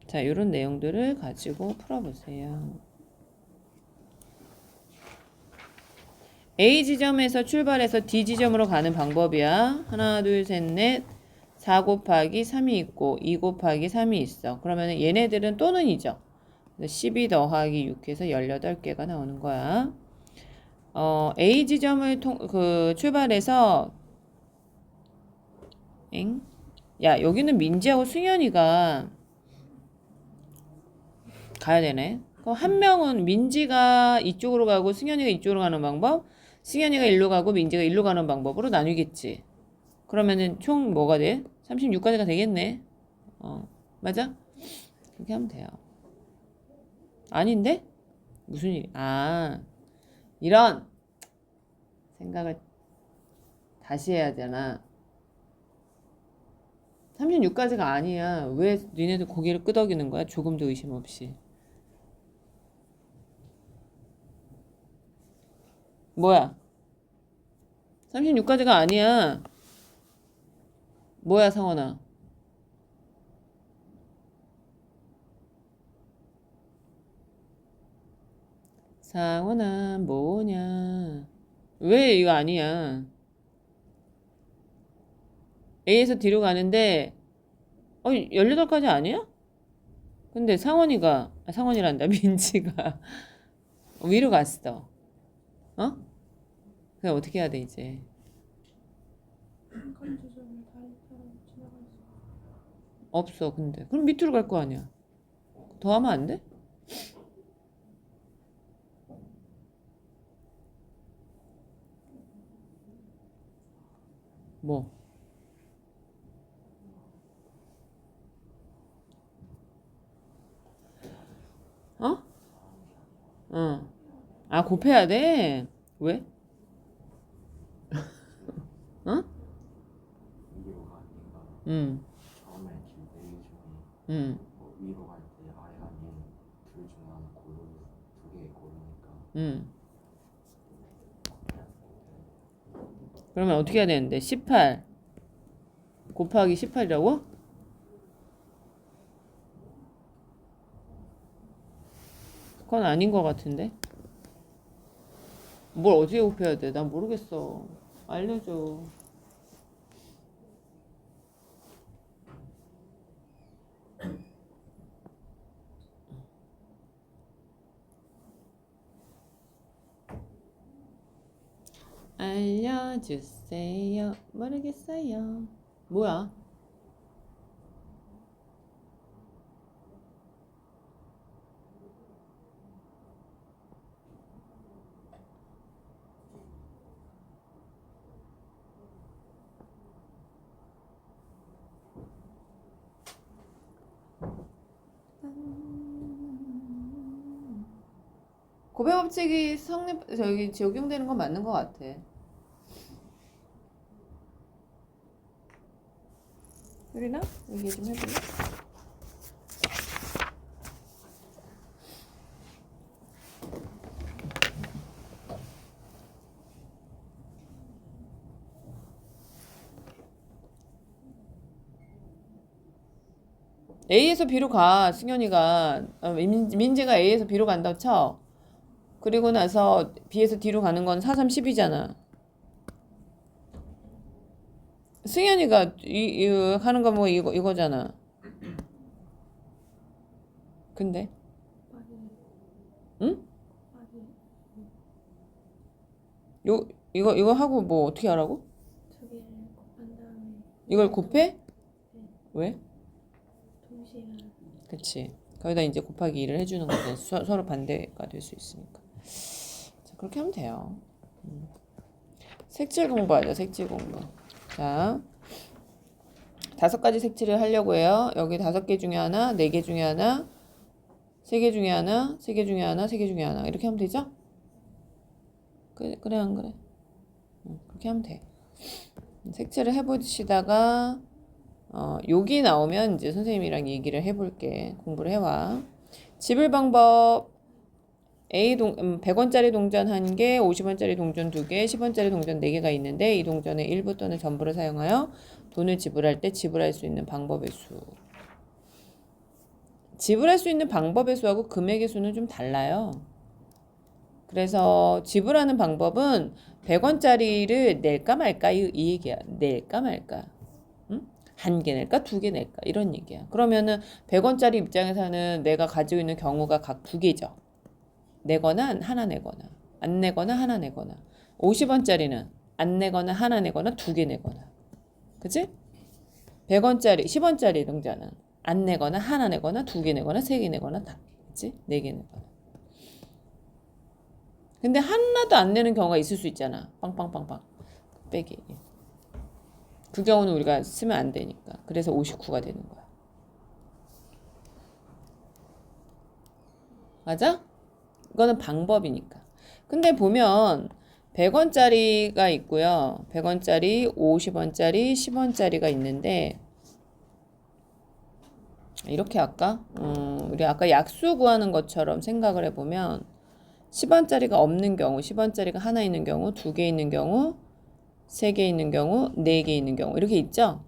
자, 이런 내용들을 가지고 풀어보세요. A 지점에서 출발해서 D 지점으로 가는 방법이야. 하나, 둘, 셋, 넷. 4 곱하기 3이 있고 2 곱하기 3이 있어. 그러면 얘네들은 또는이죠. 12 더하기 6해서 18개가 나오는 거야. A 지점을 출발해서 야, 여기는 민지하고 승현이가 가야 되네. 그럼 한 명은 민지가 이쪽으로 가고 승현이가 이쪽으로 가는 방법, 승현이가 일로 가고 민지가 일로 가는 방법으로 나뉘겠지. 그러면은 총 뭐가 돼? 36까지가 되겠네. 맞아? 그렇게 하면 돼요. 아닌데? 무슨 일이? 이런 생각을 다시 해야 되나? 36까지가 아니야. 왜 니네들 고개를 끄덕이는 거야? 조금도 의심 없이. 뭐야? 36까지가 아니야. 뭐야 상원아? 상원아 뭐냐? 왜 이거 아니야? A에서 D로 가는데 18가지 아니야? 근데 상원이란다. 민지가 위로 갔어. 어? 그럼 어떻게 해야 돼 이제? 한 조절을 다른 사람 지나갈 수 없어 근데. 그럼 밑으로 갈 거 아니야. 더 하면 안 돼? 뭐? 어? 어. 아 곱해야 돼? 왜? 어? 위로 가니까 응. 처음에 길대기 중에 응. 뭐 위로 갈 때 아래가 둘 중에 하나 두 개 고르니까 응. 그러면 어떻게 해야 되는데? 18 곱하기 18이라고? 그건 아닌 것 같은데. 뭘 어떻게 곱해야 돼? 난 모르겠어. 알려줘. 알려주세요. 모르겠어요. 뭐야? 고배 법칙이 적용되는 건 맞는 것 같아. 유리나 얘기 좀 해볼래? A에서 B로 가. 승현이가 민지가 A에서 B로 간다고 쳐. 그리고 나서 B에서 D로 가는 건 4, 3, 10이잖아. 승현이가 이 하는 거 뭐 이거잖아. 근데 많이 응? 많이 이거 하고 뭐 어떻게 하라고? 두 개를 곱한 다음에 이걸 곱해? 네, 왜? 동시에 그치. 거기다 이제 곱하기 2를 해주는 거죠. 서로 반대가 될 수 있으니까. 자, 그렇게 하면 돼요. 색칠 공부하자, 색칠 공부. 자, 5가지 색칠을 하려고 해요. 여기 5개 중에 하나, 4개 중에 하나, 3개 중에 하나, 3개 중에 하나, 3개 중에 하나. 이렇게 하면 되죠? 그래, 안 그래? 그렇게 하면 돼. 색칠을 해보시다가, 여기 나오면 이제 선생님이랑 얘기를 해볼게. 공부를 해와. 집을 방법. 100원짜리 동전 1개, 50원짜리 동전 2개, 10원짜리 동전 4개가 있는데 이 동전의 일부 또는 전부를 사용하여 돈을 지불할 때 지불할 수 있는 방법의 수. 지불할 수 있는 방법의 수하고 금액의 수는 좀 달라요. 그래서 지불하는 방법은 100원짜리를 낼까 말까 이 얘기야. 낼까 말까. 응? 1개 낼까 2개 낼까 이런 얘기야. 그러면은 100원짜리 입장에서는 내가 가지고 있는 경우가 각 2개죠. 내거나 하나 내거나 안 내거나 하나 내거나 50원짜리는 안 내거나 하나 내거나 2개 내거나 그치? 100원짜리 10원짜리 동전은 안 내거나 하나 내거나 2개 내거나 3개 내거나 다 그치? 4개 내거나 근데 하나도 안 내는 경우가 있을 수 있잖아 빵빵빵빵 빼기 그 경우는 우리가 쓰면 안 되니까 그래서 59가 되는 거야 맞아? 이거는 방법이니까. 근데 보면 100원짜리가 있고요. 100원짜리, 50원짜리, 10원짜리가 있는데 이렇게 할까? 우리 아까 약수 구하는 것처럼 생각을 해보면 10원짜리가 없는 경우, 10원짜리가 하나 있는 경우, 2개 있는 경우, 3개 있는 경우, 4개 있는 경우 이렇게 있죠?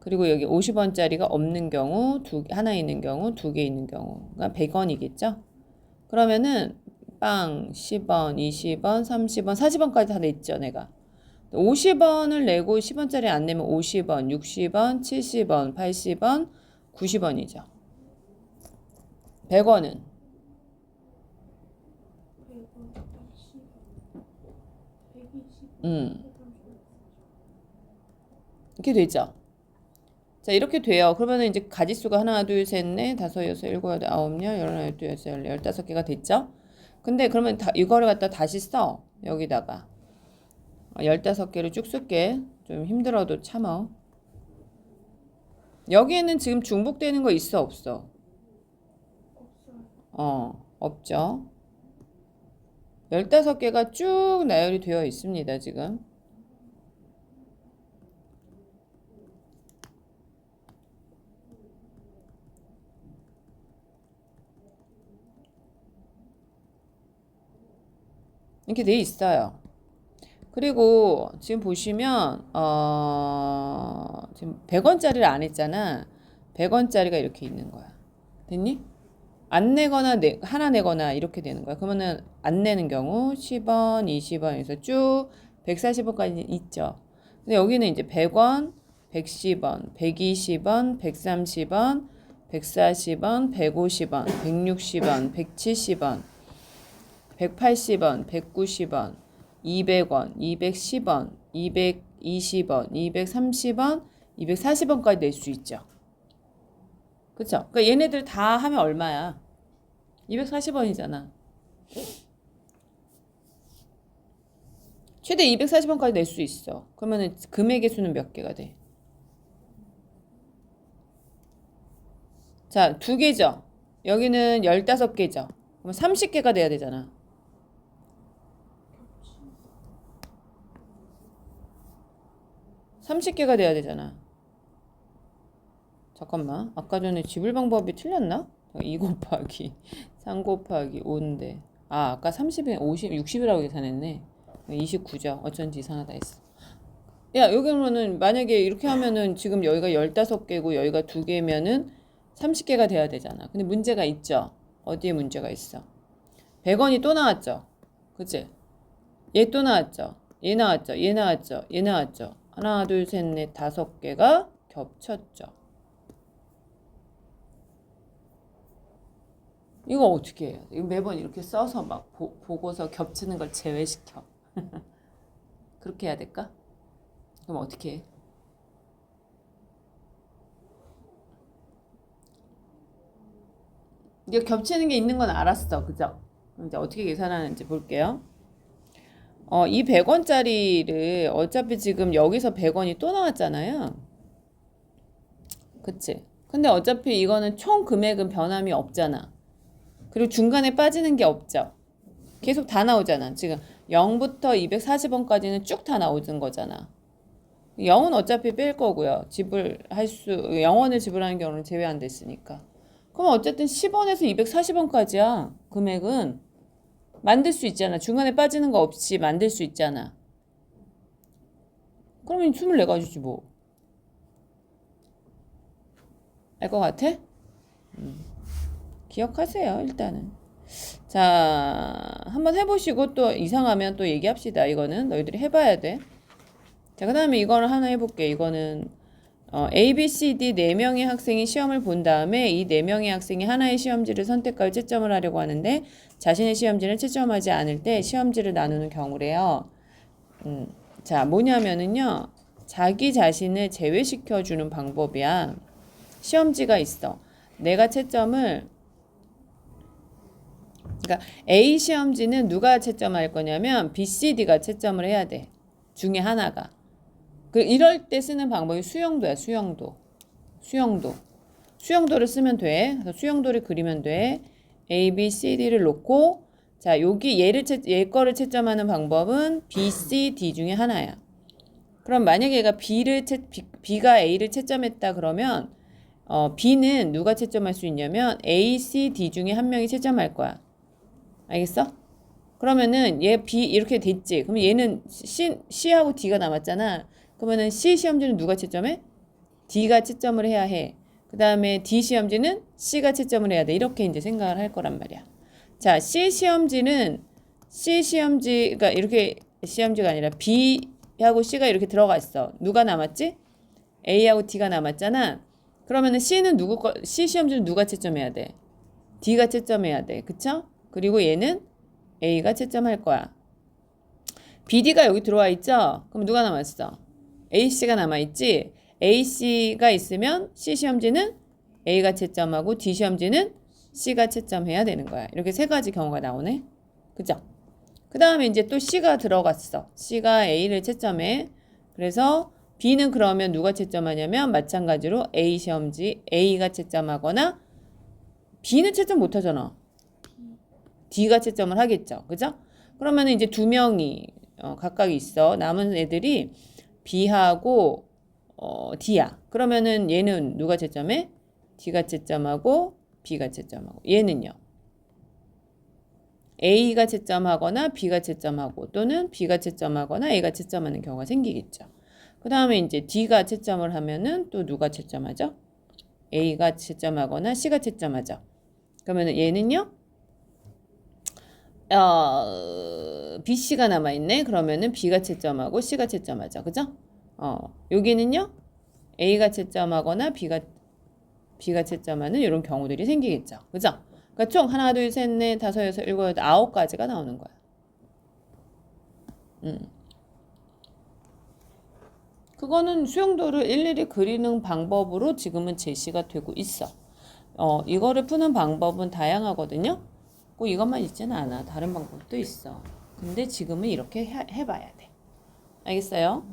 그리고 여기 50원짜리가 없는 경우, 하나 있는 경우, 두 개 있는 경우가 100원이겠죠? 그러면은 빵, 10원, 20원, 30원, 40원까지 다 냈죠, 내가. 50원을 내고 10원짜리 안 내면 50원, 60원, 70원, 80원, 90원이죠. 100원은 100원, 110, 120, 음. 이렇게 되죠. 자, 이렇게 돼요. 그러면 이제 가지수가 하나, 둘, 셋, 넷, 다섯, 여섯, 일곱, 여덟, 아홉, 열, 열하나, 열둘, 열셋, 열네, 15개가 됐죠? 근데 그러면 이거를 갖다 다시 써. 여기다가. 15개를 쭉 쓸게. 좀 힘들어도 참어. 여기에는 지금 중복되는 거 있어, 없어? 없어요. 없죠. 15개가 쭉 나열이 되어 있습니다, 지금. 이렇게 돼 있어요. 그리고 지금 보시면 지금 100원짜리를 안 했잖아. 100원짜리가 이렇게 있는 거야. 됐니? 안 내거나 하나 내거나 이렇게 되는 거야. 그러면은 안 내는 경우 10원, 20원에서 쭉 140원까지 있죠. 근데 여기는 이제 100원, 110원, 120원, 130원, 140원, 150원, 160원, 170원, 180원, 190원, 200원, 210원, 220원, 230원, 240원까지 낼 수 있죠. 그쵸? 그러니까 얘네들 다 하면 얼마야? 240원이잖아. 최대 240원까지 낼 수 있어. 그러면은 금액의 수는 몇 개가 돼? 자, 2개죠. 여기는 15개죠. 그럼 30개가 돼야 되잖아. 30개가 돼야 되잖아. 잠깐만. 아까 전에 지불 방법이 틀렸나? 2 곱하기 3 곱하기 5인데. 아까 30에 50, 60이라고 계산했네. 29죠. 어쩐지 이상하다 했어. 야, 여기 그러면은 만약에 이렇게 하면은 지금 여기가 15개고 여기가 2개면은 30개가 돼야 되잖아. 근데 문제가 있죠. 어디에 문제가 있어? 100원이 또 나왔죠. 그치? 얘 또 나왔죠. 얘 나왔죠. 얘 나왔죠. 얘 나왔죠. 하나, 둘, 셋, 넷, 5개가 겹쳤죠. 이거 어떻게 해요? 이거 매번 이렇게 써서 막 보고서 겹치는 걸 제외시켜. 그렇게 해야 될까? 그럼 어떻게 해? 이게 겹치는 게 있는 건 알았어. 그죠? 그럼 이제 어떻게 계산하는지 볼게요. 이 100원짜리를 어차피 지금 여기서 100원이 또 나왔잖아요. 그치? 근데 어차피 이거는 총 금액은 변함이 없잖아. 그리고 중간에 빠지는 게 없죠. 계속 다 나오잖아. 지금 0부터 240원까지는 쭉 다 나오는 거잖아. 0은 어차피 뺄 거고요. 0원을 지불하는 경우는 제외 안 됐으니까. 그럼 어쨌든 10원에서 240원까지야. 금액은 만들 수 있잖아. 중간에 빠지는 거 없이 만들 수 있잖아. 그러면 24가지지 뭐. 알 것 같아? 기억하세요, 일단은. 자, 한번 해보시고 또 이상하면 또 얘기합시다. 이거는 너희들이 해봐야 돼. 자, 그 다음에 이거를 하나 해볼게. 이거는 A, B, C, D 4명의 학생이 시험을 본 다음에 이 4명의 학생이 하나의 시험지를 선택하여 채점을 하려고 하는데 자신의 시험지를 채점하지 않을 때 시험지를 나누는 경우래요. 자, 뭐냐면은요. 자기 자신을 제외시켜주는 방법이야. 시험지가 있어. 내가 채점을 그러니까 A 시험지는 누가 채점할 거냐면 B, C, D가 채점을 해야 돼. 중에 하나가. 이럴 때 쓰는 방법이 수영도야. 수영도를 쓰면 돼. 그래서 수영도를 그리면 돼. A, B, C, D를 놓고 자, 여기 얘 거를 채점하는 방법은 B, C, D 중에 하나야. 그럼 만약에 얘가 B가 A를 채점했다 그러면 B는 누가 채점할 수 있냐면 A, C, D 중에 한 명이 채점할 거야. 알겠어? 그러면은 얘 B 이렇게 됐지. 그럼 얘는 C하고 D가 남았잖아. 그러면은 C 시험지는 누가 채점해? D가 채점을 해야 해. 그 다음에 D 시험지는 C가 채점을 해야 돼. 이렇게 이제 생각을 할 거란 말이야. 자, C 시험지가 이렇게 시험지가 아니라 B하고 C가 이렇게 들어가 있어. 누가 남았지? A하고 D가 남았잖아. 그러면은 C 시험지는 누가 채점해야 돼? D가 채점해야 돼. 그쵸? 그리고 얘는 A가 채점할 거야. BD가 여기 들어와 있죠? 그럼 누가 남았어? AC가 남아있지? AC가 있으면 C 시험지는 A가 채점하고 D 시험지는 C가 채점해야 되는 거야. 이렇게 세 가지 경우가 나오네. 그죠? 그 다음에 이제 또 C가 들어갔어. C가 A를 채점해. 그래서 B는 그러면 누가 채점하냐면 마찬가지로 A 시험지 A가 채점하거나 B는 채점 못하잖아. D가 채점을 하겠죠. 그죠? 그러면 이제 두 명이 각각 있어. 남은 애들이 B하고 D야. 그러면은 얘는 누가 채점해? D가 채점하고 B가 채점하고 얘는요. A가 채점하거나 B가 채점하고 또는 B가 채점하거나 A가 채점하는 경우가 생기겠죠. 그 다음에 이제 D가 채점을 하면은 또 누가 채점하죠? A가 채점하거나 C가 채점하죠. 그러면은 얘는요. BC가 남아있네. 그러면은 B가 채점하고 C가 채점하죠. 그죠? 여기는요. A가 채점하거나 B가 채점하는 이런 경우들이 생기겠죠. 그죠? 그러니까 총 하나, 둘, 셋, 넷, 다섯, 여섯, 일곱, 여덟, 9가지가 나오는 거야. 그거는 수용도를 일일이 그리는 방법으로 지금은 제시가 되고 있어. 이거를 푸는 방법은 다양하거든요. 꼭 이것만 있지는 않아. 다른 방법도 있어. 근데 지금은 이렇게 해봐야 돼. 알겠어요?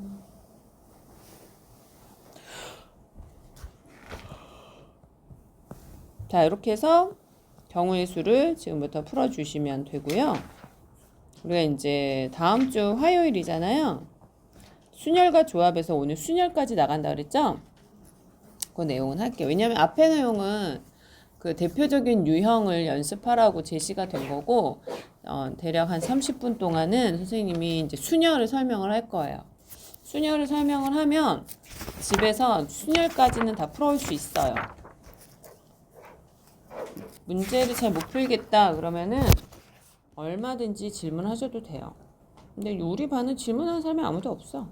자, 이렇게 해서 경우의 수를 지금부터 풀어주시면 되고요. 우리가 이제 다음 주 화요일이잖아요. 순열과 조합에서 오늘 순열까지 나간다 그랬죠? 그 내용은 할게요. 왜냐면 앞에 내용은 그 대표적인 유형을 연습하라고 제시가 된 거고, 대략 한 30분 동안은 선생님이 이제 순열을 설명을 할 거예요. 순열을 설명을 하면 집에서 순열까지는 다 풀어올 수 있어요. 문제를 잘 못 풀겠다 그러면은 얼마든지 질문하셔도 돼요. 근데 우리 반은 질문하는 사람이 아무도 없어.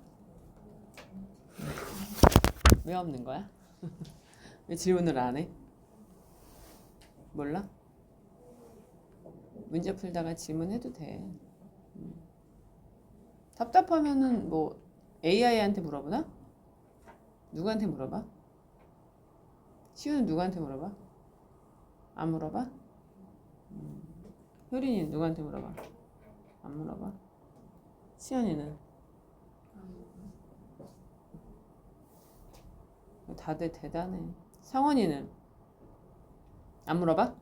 왜 없는 거야? 왜 질문을 안 해? 몰라? 문제 풀다가 질문해도 돼. 답답하면은 뭐 AI한테 물어보나? 누구한테 물어봐? 시우는 누구한테 물어봐? 안 물어봐? 효린이는 누구한테 물어봐? 안 물어봐? 시연이는? 다들 대단해. 상원이는? 안 물어봐?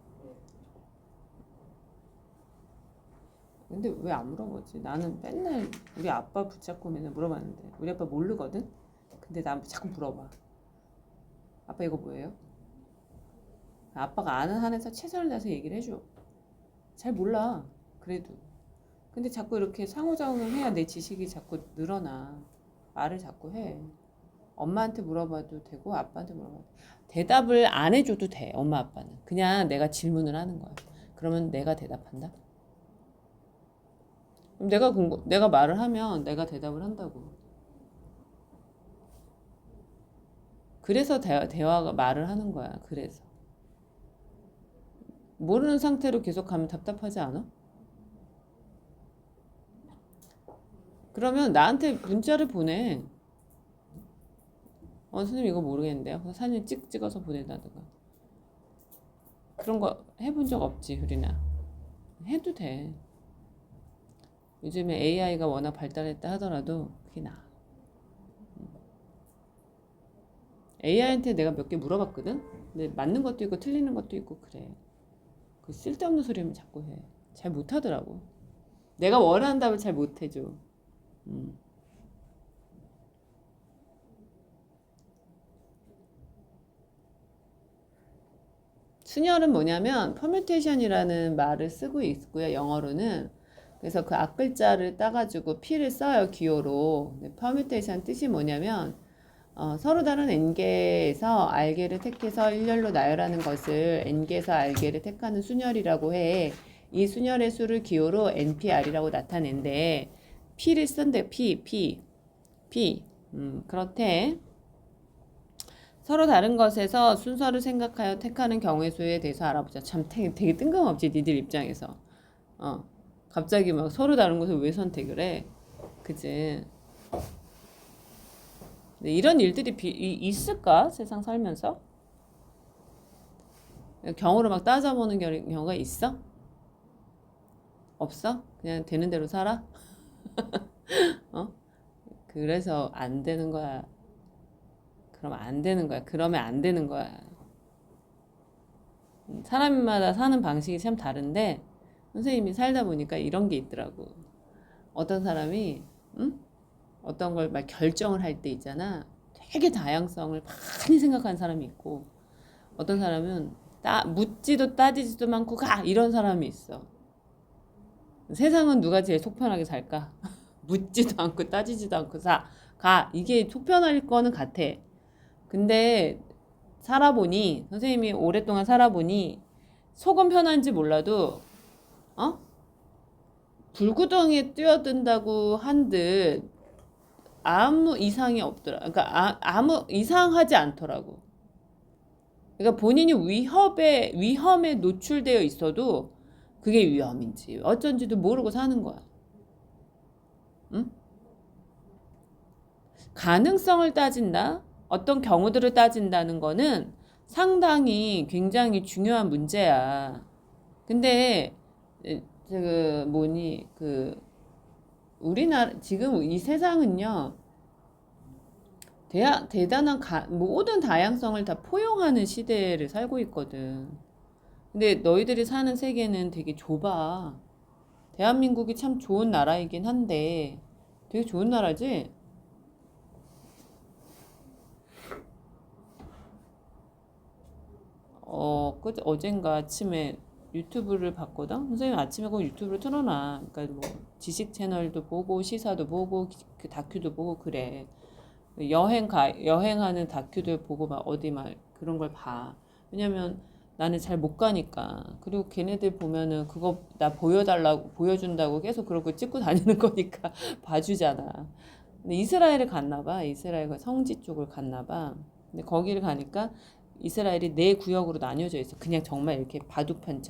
근데 왜 안 물어보지? 나는 맨날 우리 아빠 붙잡고 맨날 물어봤는데 우리 아빠 모르거든? 근데 나 자꾸 물어봐. 아빠 이거 뭐예요? 아빠가 아는 한에서 최선을 다해서 얘기를 해줘. 잘 몰라. 그래도. 근데 자꾸 이렇게 상호작용을 해야 내 지식이 자꾸 늘어나. 말을 자꾸 해. 엄마한테 물어봐도 되고 아빠한테 물어봐도 돼. 대답을 안 해줘도 돼. 엄마 아빠는. 그냥 내가 질문을 하는 거야. 그러면 내가 대답한다. 그럼 내가 말을 하면 내가 대답을 한다고. 그래서 대화가 말을 하는 거야. 그래서. 모르는 상태로 계속 가면 답답하지 않아? 그러면 나한테 문자를 보내. 선생님 이거 모르겠는데요. 그래서 사진 찍어서 보낸다든가. 그런 거 해본 적 없지, 효린아. 해도 돼. 요즘에 AI가 워낙 발달했다 하더라도 그게 나아. AI한테 내가 몇 개 물어봤거든? 근데 맞는 것도 있고 틀리는 것도 있고 그래. 그 쓸데없는 소리면 자꾸 해. 잘 못하더라고. 내가 원하는 답을 잘 못해줘. 순열은 뭐냐면 퍼뮤테이션이라는 말을 쓰고 있고요. 영어로는. 그래서 그 앞글자를 따가지고 P를 써요. 기호로. 퍼뮤테이션 뜻이 뭐냐면 서로 다른 n계에서 알계를 택해서 일렬로 나열하는 것을 n계에서 알계를 택하는 순열이라고 해. 이 순열의 수를 기호로 npr이라고 나타낸대. p를 쓴대. p. 그렇대. 서로 다른 것에서 순서를 생각하여 택하는 경우의 수에 대해서 알아보자. 참 되게 뜬금없지 니들 입장에서. 갑자기 막 서로 다른 것을 왜 선택을 해? 그치? 근데 이런 일들이 있을까? 세상 살면서? 경우를 막 따져보는 경우가 있어? 없어? 그냥 되는 대로 살아? 그래서 안 되는 거야. 그러면 안 되는 거야. 그러면 안 되는 거야. 사람마다 사는 방식이 참 다른데 선생님이 살다 보니까 이런 게 있더라고. 어떤 사람이 어떤 걸 막 결정을 할 때 있잖아. 되게 다양성을 많이 생각하는 사람이 있고 어떤 사람은 묻지도 따지지도 않고 가 이런 사람이 있어. 세상은 누가 제일 속편하게 살까? 묻지도 않고 따지지도 않고 가 이게 속편할 거는 같아. 근데 살아보니 선생님이 오랫동안 살아보니 속은 편한지 몰라도 불구덩이에 뛰어든다고 한듯 아무 이상이 없더라. 그러니까 아무 이상하지 않더라고. 그러니까 본인이 위험에 노출되어 있어도 그게 위험인지 어쩐지도 모르고 사는 거야. 응? 가능성을 따진다? 어떤 경우들을 따진다는 거는 상당히 굉장히 중요한 문제야. 근데 우리나라 지금 이 세상은요. 대단한 모든 다양성을 다 포용하는 시대를 살고 있거든. 근데 너희들이 사는 세계는 되게 좁아. 대한민국이 참 좋은 나라이긴 한데 되게 좋은 나라지? 어젠가 아침에 유튜브를 봤거든? 선생님 아침에 꼭 유튜브를 틀어놔. 그러니까 뭐 지식 채널도 보고 시사도 보고 그 다큐도 보고 그래. 여행하는 다큐들 보고 막 어디 막 그런 걸 봐. 왜냐면 나는 잘 못 가니까. 그리고 걔네들 보면은 그거 나 보여준다고 계속 그런 거 찍고 다니는 거니까 봐주잖아. 근데 이스라엘을 갔나 봐. 이스라엘 성지 쪽을 갔나 봐. 근데 거기를 가니까 이스라엘이 네 구역으로 나뉘어져 있어. 그냥 정말 이렇게 바둑판이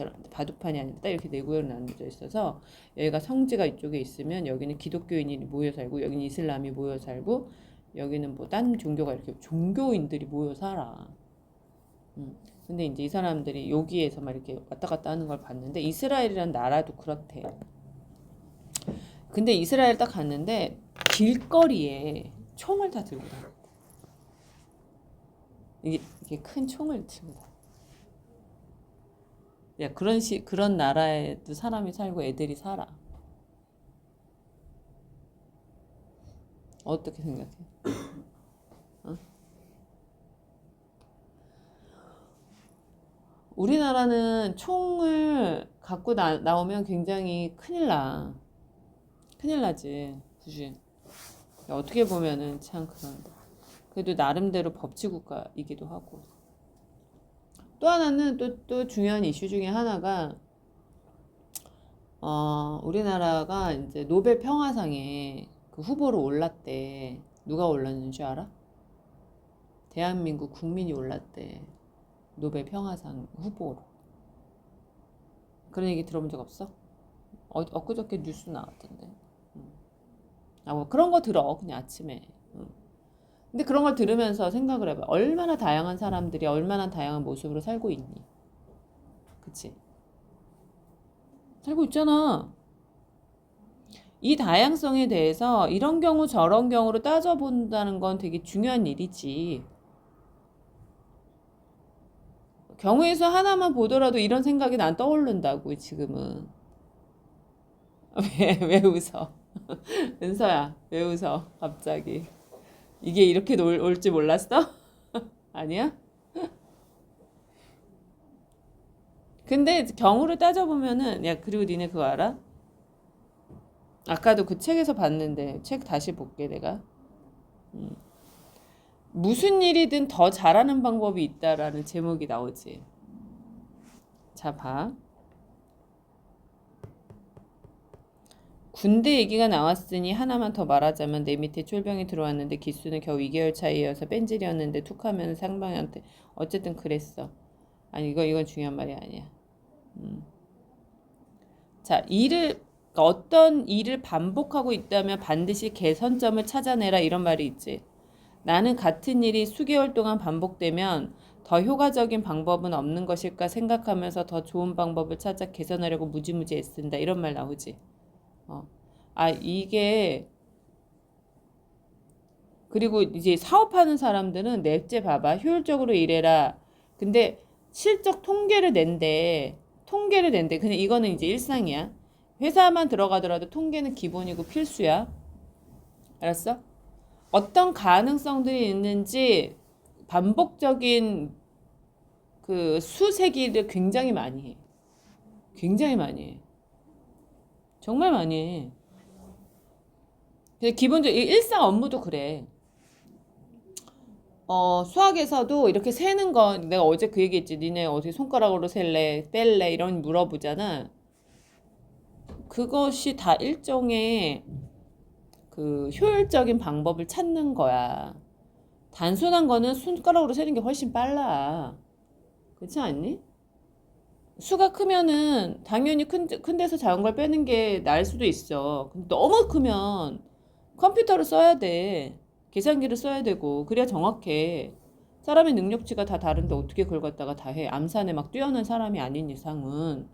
아니라 딱 이렇게 네 구역으로 나뉘어져 있어서 여기가 성지가 이쪽에 있으면 여기는 기독교인이 모여 살고 여기는 이슬람이 모여 살고 여기는 뭐 딴 종교가 이렇게 종교인들이 모여 살아. 근데 이제 이 사람들이 여기에서 막 이렇게 왔다 갔다 하는 걸 봤는데 이스라엘이란 나라도 그렇대. 근데 이스라엘 딱 갔는데 길거리에 총을 다 들고 다녔대. 이게 큰 총을 들고 다녔대. 야, 그런 나라에도 사람이 살고 애들이 살아. 어떻게 생각해? 우리나라는 총을 갖고 나오면 굉장히 큰일 나. 큰일 나지. 그지? 어떻게 보면은 참 그런데. 그래도 나름대로 법치국가이기도 하고. 또 하나는 또 중요한 이슈 중에 하나가, 우리나라가 이제 노벨 평화상에 그 후보로 올랐대. 누가 올랐는 줄 알아? 대한민국 국민이 올랐대. 노벨 평화상 후보로. 그런 얘기 들어본 적 없어? 엊그저께 뉴스 나왔던데. 뭐 그런 거 들어 그냥 아침에. 근데 그런 걸 들으면서 생각을 해봐. 얼마나 다양한 사람들이 얼마나 다양한 모습으로 살고 있니? 그치? 살고 있잖아. 이 다양성에 대해서 이런 경우 저런 경우로 따져본다는 건 되게 중요한 일이지. 경우에서 하나만 보더라도 이런 생각이 난 떠오른다고 지금은. 왜 웃어? 은서야 왜 웃어 갑자기? 이게 이렇게 올지 몰랐어? 아니야? 근데 경우를 따져보면은 야 그리고 니네 그거 알아? 아까도 그 책에서 봤는데 책 다시 볼게 내가. 무슨 일이든 더 잘하는 방법이 있다라는 제목이 나오지. 자, 봐. 군대 얘기가 나왔으니 하나만 더 말하자면 내 밑에 쫄병이 들어왔는데 기수는 겨우 2개월 차이여서 뺀질이었는데 툭하면 상방한테 어쨌든 그랬어. 아니 이건 중요한 말이 아니야. 자, 어떤 일을 반복하고 있다면 반드시 개선점을 찾아내라 이런 말이 있지. 나는 같은 일이 수개월 동안 반복되면 더 효과적인 방법은 없는 것일까 생각하면서 더 좋은 방법을 찾아 개선하려고 무지무지 애쓴다 이런 말 나오지. 이게 그리고 이제 사업하는 사람들은 넷째 봐봐. 효율적으로 일해라. 근데 실적 통계를 낸대. 근데 이거는 이제 일상이야. 회사만 들어가더라도 통계는 기본이고 필수야. 알았어? 어떤 가능성들이 있는지 반복적인 그 수세기를 굉장히 많이 해. 굉장히 많이 해. 정말 많이 해. 근데 기본적으로 일상 업무도 그래. 수학에서도 이렇게 세는 건 내가 어제 그 얘기했지. 니네 어떻게 손가락으로 셀래, 뺄래 이런 물어보잖아. 그것이 다 일종의 그 효율적인 방법을 찾는 거야. 단순한 거는 손가락으로 세는 게 훨씬 빨라. 그렇지 않니? 수가 크면은 당연히 큰 데서 작은 걸 빼는 게 나을 수도 있어. 근데 너무 크면 컴퓨터를 써야 돼. 계산기를 써야 되고 그래야 정확해. 사람의 능력치가 다 다른데 어떻게 그걸 갖다가 다 해. 암산에 막 뛰어난 사람이 아닌 이상은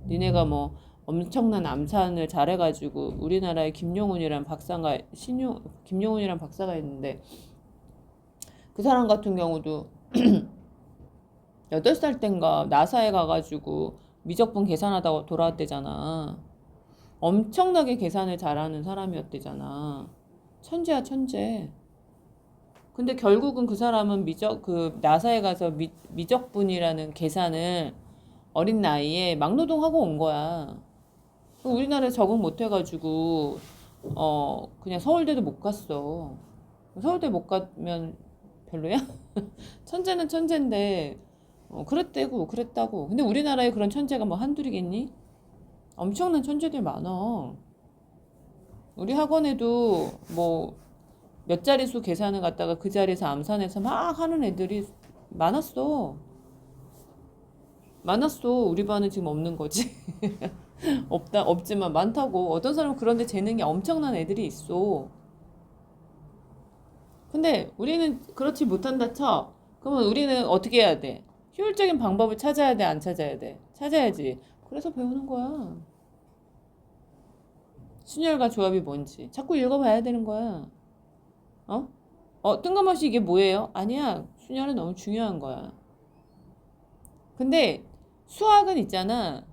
니네가 뭐 엄청난 암산을 잘해가지고 우리나라에 김용훈이란 박사가 있는데 그 사람 같은 경우도 8살 땐가 나사에 가가지고 미적분 계산하다가 돌아왔대잖아. 엄청나게 계산을 잘하는 사람이었대잖아. 천재야, 천재. 근데 결국은 그 사람은 나사에 가서 미적분이라는 계산을 어린 나이에 막노동하고 온 거야. 우리나라에 적응 못 해가지고, 그냥 서울대도 못 갔어. 서울대 못 가면 별로야? 천재는 천재인데, 그랬다고. 근데 우리나라에 그런 천재가 뭐 한둘이겠니? 엄청난 천재들 많아. 우리 학원에도 뭐 몇 자릿수 계산을 갖다가 그 자리에서 암산해서 막 하는 애들이 많았어. 우리 반은 지금 없는 거지. 없지만 많다고. 어떤 사람은 그런데 재능이 엄청난 애들이 있어. 근데 우리는 그렇지 못한다 쳐. 그러면 우리는 어떻게 해야 돼? 효율적인 방법을 찾아야 돼, 안 찾아야 돼? 찾아야지. 그래서 배우는 거야. 순열과 조합이 뭔지 자꾸 읽어봐야 되는 거야. 뜬금없이 이게 뭐예요? 아니야. 순열은 너무 중요한 거야. 근데 수학은 있잖아.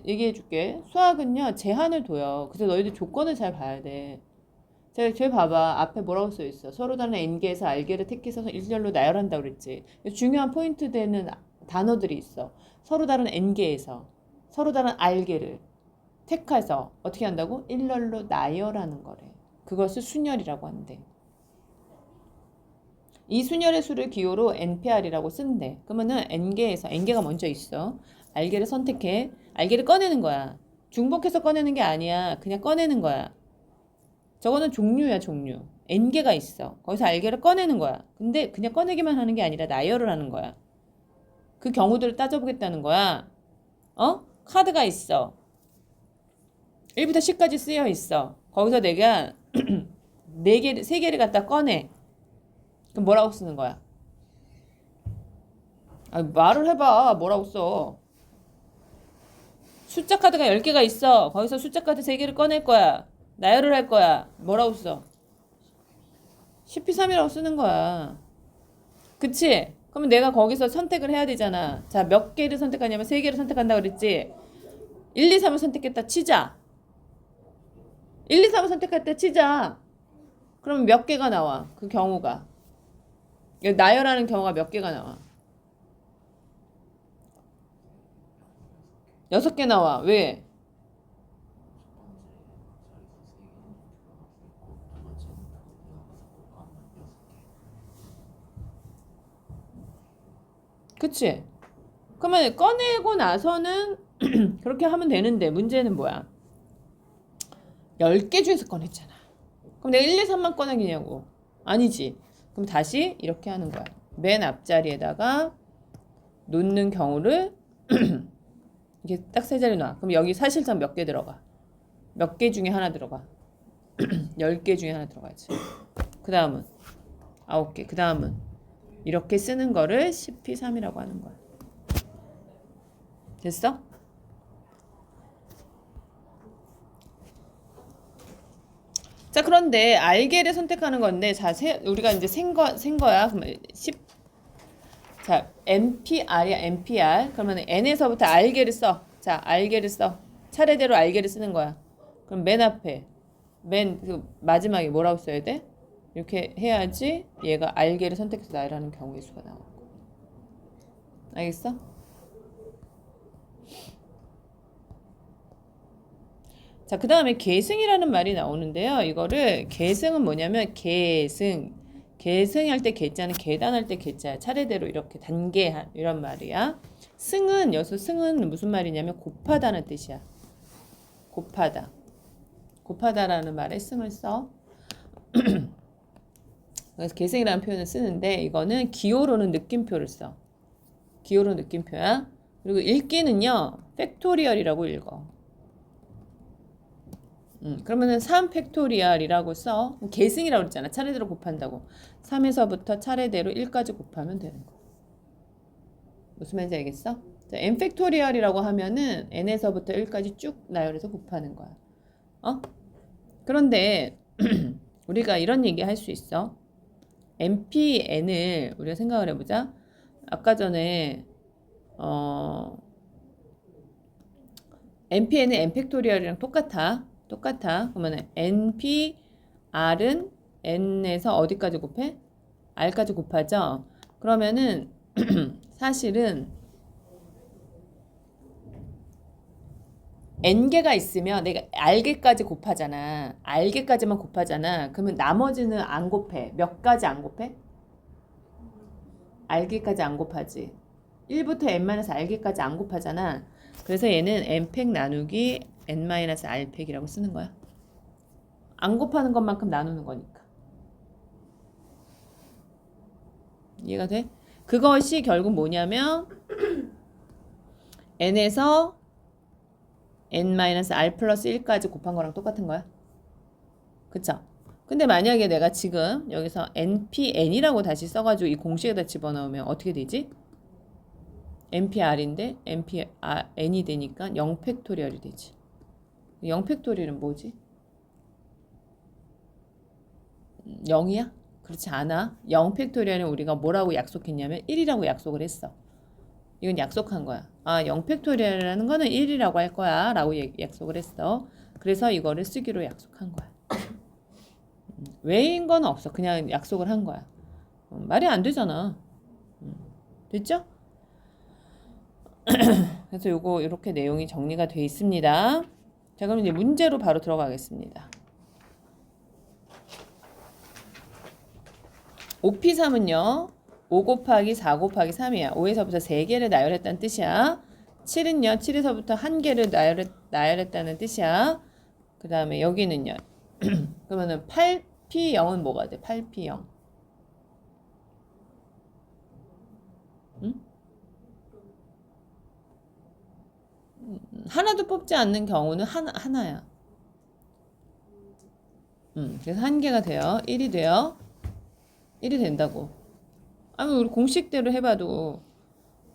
얘기해줄게. 수학은요, 제한을 둬요. 그래서 너희들 조건을 잘 봐야 돼. 쟤 봐봐. 앞에 뭐라고 써 있어? 서로 다른 n개에서 r개를 택해서 일렬로 나열한다고 그랬지. 중요한 포인트 되는 단어들이 있어. 서로 다른 n개에서 서로 다른 r개를 택해서 어떻게 한다고? 일렬로 나열하는 거래. 그것을 순열이라고 한대. 이 순열의 수를 기호로 nPR이라고 쓴대. 그러면은 n개가 먼저 있어. r개를 선택해. r개를 꺼내는 거야. 중복해서 꺼내는 게 아니야. 그냥 꺼내는 거야. 저거는 종류야, 종류. n개가 있어. 거기서 r개를 꺼내는 거야. 근데 그냥 꺼내기만 하는 게 아니라 나열을 하는 거야. 그 경우들을 따져보겠다는 거야. 카드가 있어. 1부터 10까지 쓰여 있어. 거기서 내가 3개를 갖다 꺼내. 그럼 뭐라고 쓰는 거야? 말을 해봐. 뭐라고 써? 숫자 카드가 10개가 있어. 거기서 숫자 카드 3개를 꺼낼 거야. 나열을 할 거야. 뭐라고 써? 10p3이라고 쓰는 거야. 그치? 그러면 내가 거기서 선택을 해야 되잖아. 자, 몇 개를 선택하냐면 3개를 선택한다고 그랬지? 1, 2, 3을 선택했다 치자. 1, 2, 3을 선택했다 치자. 그러면 몇 개가 나와? 그 경우가. 나열하는 경우가 몇 개가 나와? 6개 나와. 왜? 그치? 그러면 꺼내고 나서는 그렇게 하면 되는데 문제는 뭐야? 10개 중에서 꺼냈잖아. 그럼 내가 1, 2, 3만 꺼내기냐고. 아니지. 그럼 다시 이렇게 하는 거야. 맨 앞자리에다가 놓는 경우를 이렇게 딱 세 자리 놔. 그럼 여기 사실상 몇 개 들어가? 몇 개 중에 하나 들어가. 10개 중에 하나 들어가지. 그 다음은 9개. 그 다음은 이렇게 쓰는 거를 CP3이라고 하는 거야. 됐어? 자, 그런데 알게를 선택하는 건데, 자, 우리가 이제 센 거야. 그러면 10, 자, NPR이야, NPR. 그러면 N에서부터 알게를 써. 자, 알게를 써. 차례대로 알게를 쓰는 거야. 그럼 맨 앞에, 그 마지막에 뭐라고 써야 돼? 이렇게 해야지 얘가 알게를 선택해서 나열하는 경우의 수가 나오고. 알겠어? 자, 그 다음에 계승이라는 말이 나오는데요. 이거를 계승은 뭐냐면 계승할 때 계자는 계단할 때 계자야. 차례대로 이렇게 단계한 이런 말이야. 승은 여기서 승은 무슨 말이냐면 곱하다는 뜻이야. 곱하다라는 말에 승을 써. 그래서 계승이라는 표현을 쓰는데 이거는 기호로는 느낌표를 써. 기호로 느낌표야. 그리고 읽기는요. 팩토리얼이라고 읽어. 그러면은 3 팩토리얼이라고 써. 계승이라고 그랬잖아. 차례대로 곱한다고. 3에서부터 차례대로 1까지 곱하면 되는 거야. 무슨 말인지 알겠어? 자, n 팩토리얼이라고 하면은 n에서부터 1까지 쭉 나열해서 곱하는 거야. 그런데 우리가 이런 얘기 할 수 있어. npn을 우리가 생각을 해보자. 아까 전에 npn은 n 팩토리얼이랑 똑같아. 그러면 npr은 n에서 어디까지 곱해? r까지 곱하죠. 그러면은 사실은 n개가 있으면 내가 r개까지 곱하잖아. r개까지만 곱하잖아. 그러면 나머지는 안 곱해. 몇 가지 안 곱해? r개까지 안 곱하지. 1부터 n-r개까지 안 곱하잖아. 그래서 얘는 n팩 나누기 n-r팩이라고 쓰는 거야. 안 곱하는 것만큼 나누는 거니까. 이해가 돼? 그것이 결국 뭐냐면 n에서 n-r 플러스 1까지 곱한 거랑 똑같은 거야. 그쵸? 근데 만약에 내가 지금 여기서 npn이라고 다시 써가지고 이 공식에다 집어넣으면 어떻게 되지? npr인데 n이 되니까 0팩토리얼이 되지. 0팩토리얼은 뭐지? 0이야? 그렇지 않아. 0팩토리얼은 우리가 뭐라고 약속했냐면 1이라고 약속을 했어. 이건 약속한 거야. 0팩토리얼이라는 거는 1이라고 할 거야 라고 약속을 했어. 그래서 이거를 쓰기로 약속한 거야. 왜인 건 없어. 그냥 약속을 한 거야. 말이 안 되잖아. 됐죠? 그래서 요거 이렇게 내용이 정리가 돼 있습니다. 자, 그럼 이제 문제로 바로 들어가겠습니다. OP3은요. 5 곱하기 4 곱하기 3이야. 5에서부터 3개를 나열했다는 뜻이야. 7은요. 7에서부터 1개를 나열했다는 뜻이야. 그 다음에 여기는요. 그러면은 8P0은 뭐가 돼? 8P0. 응? 하나도 뽑지 않는 경우는 하나야. 그래서 1개가 돼요. 1이 돼요. 1이 된다고. 아니 우리 공식대로 해봐도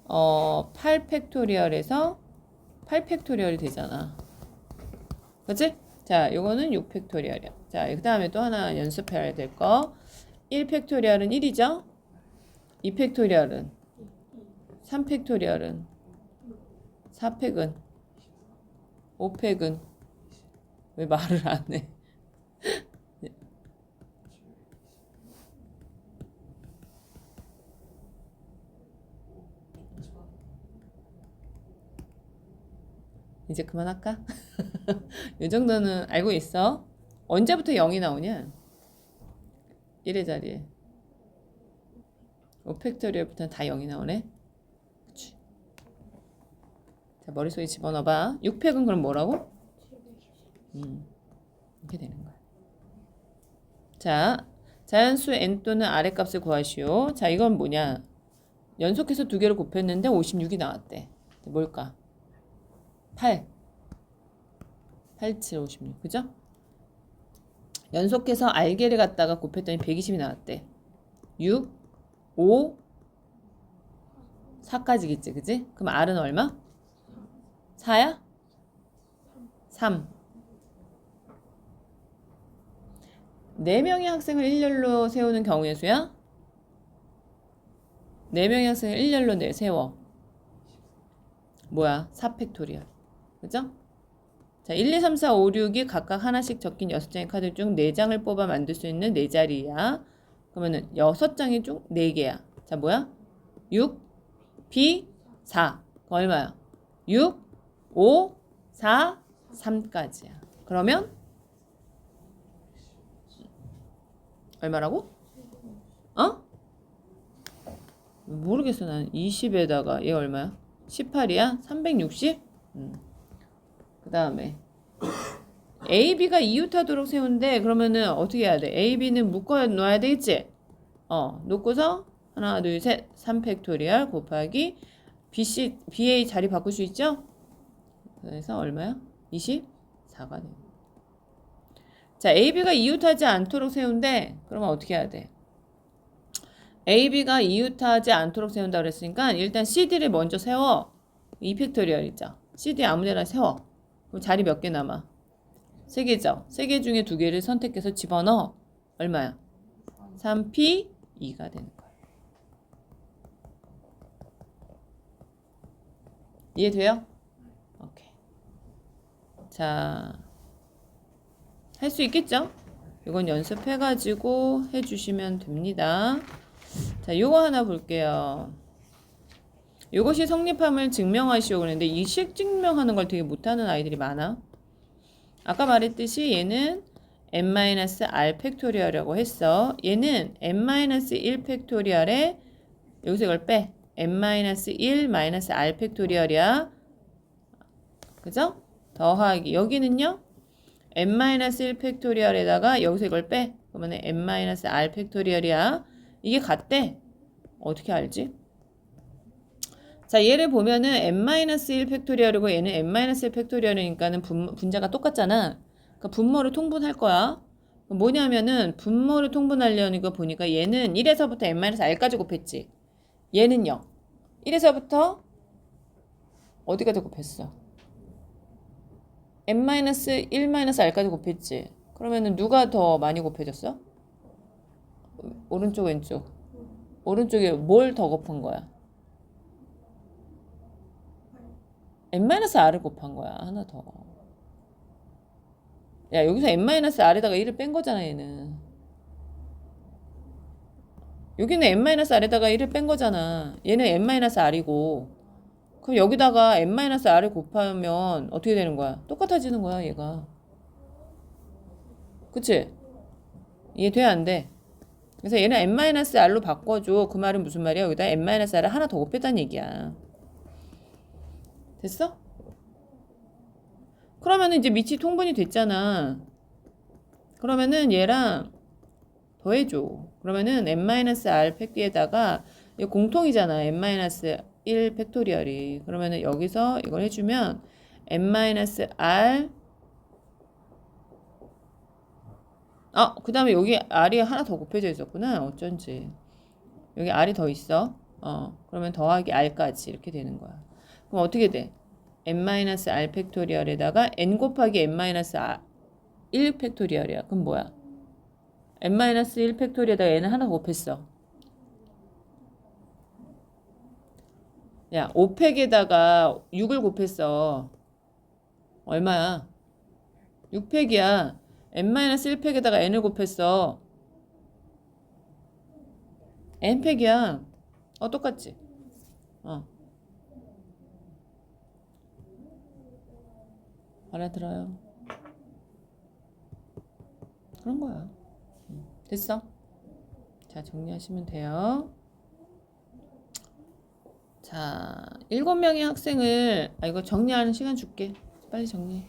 8팩토리얼에서 8팩토리얼이 되잖아. 그치? 자, 요거는 6팩토리얼이야. 자, 그 다음에 또 하나 연습해야 될 거. 1팩토리얼은 1이죠? 2팩토리얼은 3팩토리얼은 4팩은 5팩은 왜 말을 안 해? 이제 그만할까? 이 정도는 알고 있어. 언제부터 0이 나오냐? 1의 자리에. 5팩토리얼부터는 다 0이 나오네. 자, 머릿속에 집어넣어봐. 6팩은 그럼 뭐라고? 이렇게 되는 거야. 자, 자연수 n 또는 아래 값을 구하시오. 자, 이건 뭐냐? 연속해서 두 개를 곱했는데 56이 나왔대. 뭘까? 8. 8, 7, 56. 그죠? 연속해서 알개를 갖다가 곱했더니 120이 나왔대. 6, 5, 4까지겠지. 그지? 그럼 R은 얼마? 4야? 3. 4명의 학생을 일렬로 세우는 경우의 수야? 4명의 학생을 일렬로 세워. 뭐야? 4팩토리얼. 그죠? 자, 1, 2, 3, 4, 5, 6이 각각 하나씩 적힌 6장의 카드 중 4장을 뽑아 만들 수 있는 4자리야. 그러면은 6장이 중 4개야. 자, 뭐야? 6, B, 4. 얼마야? 6, 5, 4, 3까지야. 그러면 얼마라고? 어? 모르겠어. 난 20에다가 얘 얼마야? 18이야? 360? 그 다음에 A, B가 이웃하도록 세운데 그러면은 어떻게 해야 돼? A, B는 묶어 놔야 되겠지? 놓고서 하나, 둘, 셋, 3팩토리얼 곱하기 BC, BA 자리 바꿀 수 있죠? 그래서 얼마야? 24가 돼. 자, A, B가 이웃하지 않도록 세운데 그러면 어떻게 해야 돼? A, B가 이웃하지 않도록 세운다 그랬으니까 일단 CD를 먼저 세워. 2팩토리얼 있죠? CD 아무데나 세워. 그럼 자리 몇 개 남아? 3개죠? 3개 중에 2개를 선택해서 집어넣어. 얼마야? 3P 2가 되는 거야. 이해돼요? 오케이. 자, 할 수 있겠죠? 이건 연습해가지고 해주시면 됩니다. 자, 요거 하나 볼게요. 요것이 성립함을 증명하시오 그랬는데 이 식 증명하는 걸 되게 못하는 아이들이 많아. 아까 말했듯이 얘는 n-r 팩토리얼이라고 했어. 얘는 n-1 팩토리얼에 여기서 이걸 빼. n-1 r 팩토리얼이야. 그죠? 더하기 여기는요. n-1 팩토리얼에다가 여기서 이걸 빼. 그러면 n-r 팩토리얼이야. 이게 같대. 어떻게 알지? 자, 얘를 보면은 n-1 팩토리얼이고 얘는 n-1 팩토리얼이니까는 분자가 똑같잖아. 그러니까 분모를 통분할 거야. 뭐냐면은 분모를 통분하려니까 보니까 얘는 1에서부터 n-r까지 곱했지. 얘는요. 1에서부터 어디까지 곱했어? n-1-r까지 곱했지. 그러면은 누가 더 많이 곱해졌어? 오른쪽 왼쪽. 오른쪽에 뭘 더 곱한 거야? n-r을 곱한 거야. 하나 더. 야, 여기서 n-r에다가 1을 뺀 거잖아, 얘는. 여기는 n-r에다가 1을 뺀 거잖아. 얘는 n-r이고. 그럼 여기다가 n-r을 곱하면 어떻게 되는 거야? 똑같아지는 거야, 얘가. 그치? 이해돼, 안 돼? 그래서 얘는 n-r로 바꿔줘. 그 말은 무슨 말이야? 여기다 n-r을 하나 더 곱했다는 얘기야. 됐어? 그러면은 이제 밑이 통분이 됐잖아. 그러면은 얘랑 더해줘. 그러면은 n-r 팩에다가 이거 공통이잖아. n-1 팩토리얼이. 그러면은 여기서 이걸 해주면 n-r 그 다음에 여기 r이 하나 더 곱해져 있었구나. 어쩐지. 여기 r이 더 있어. 그러면 더하기 r까지 이렇게 되는 거야. 그럼 어떻게 돼? n-r 팩토리얼에다가 n 곱하기 n-1 팩토리얼이야. 그럼 뭐야? n-1 팩토리얼에다가 n을 하나 곱했어. 야, 5팩에다가 6을 곱했어. 얼마야? 6팩이야. n-1 팩에다가 n을 곱했어. n팩이야. 똑같지? 알아들어요? 그런 거야. 됐어? 자, 정리하시면 돼요. 자. 자, 7명의 학생을 이거 정리하는 시간 줄게. 빨리 정리해.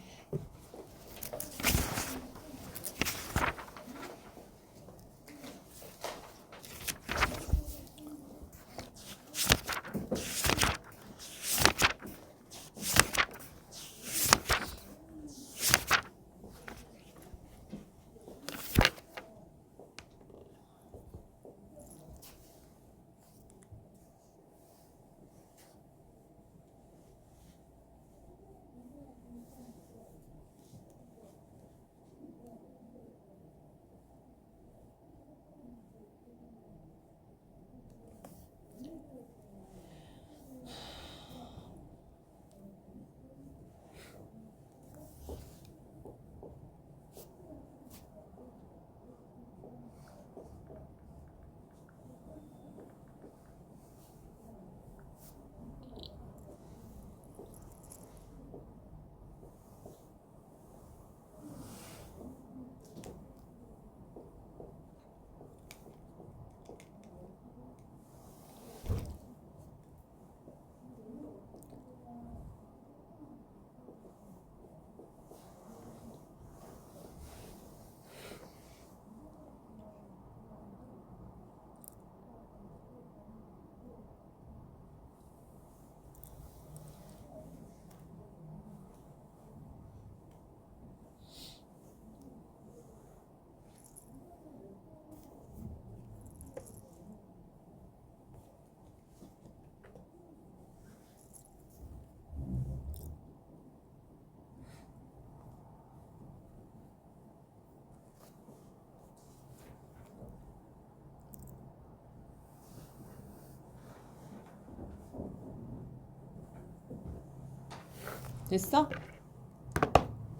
됐어?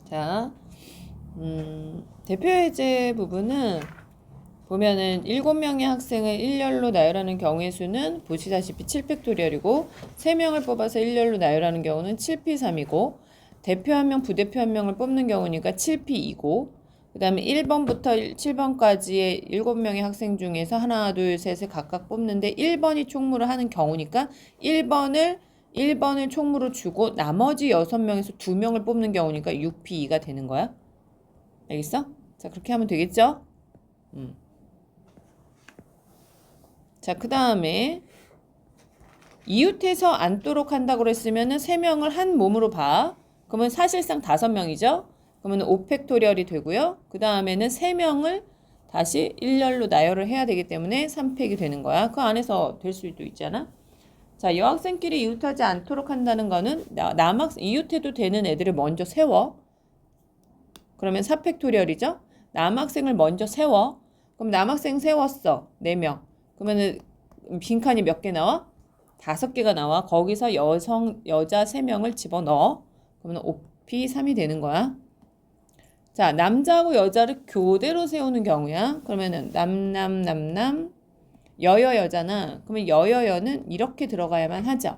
자, 대표예제 부분은 보면은 7명의 학생을 일렬로 나열하는 경우의 수는 보시다시피 7팩토리얼이고 3명을 뽑아서 일렬로 나열하는 경우는 7p3이고 대표 1명, 부대표 1명을 뽑는 경우니까 7p2고 그 다음에 1번부터 7번까지의 7명의 학생 중에서 하나, 둘, 셋을 각각 뽑는데 1번이 총무를 하는 경우니까 1번을 총무로 주고 나머지 6명에서 2명을 뽑는 경우니까 6p2가 되는 거야. 알겠어? 자, 그렇게 하면 되겠죠? 자, 그 다음에 이웃해서 앉도록 한다고 그랬으면은 3명을 한 몸으로 봐. 그러면 사실상 5명이죠? 그러면 5팩토리얼이 되고요. 그 다음에는 3명을 다시 일렬로 나열을 해야 되기 때문에 3팩이 되는 거야. 그 안에서 될 수도 있잖아. 자, 여학생끼리 이웃하지 않도록 한다는 거는 이웃해도 되는 애들을 먼저 세워. 그러면 4팩토리얼이죠? 남학생을 먼저 세워. 그럼 남학생 세웠어. 4명. 그러면은 빈칸이 몇 개 나와? 5개가 나와. 거기서 여자 3명을 집어넣어. 그러면 5p3이 되는 거야. 자, 남자하고 여자를 교대로 세우는 경우야. 그러면은 남남 여여여잖아. 그러면 여여여는 이렇게 들어가야만 하죠.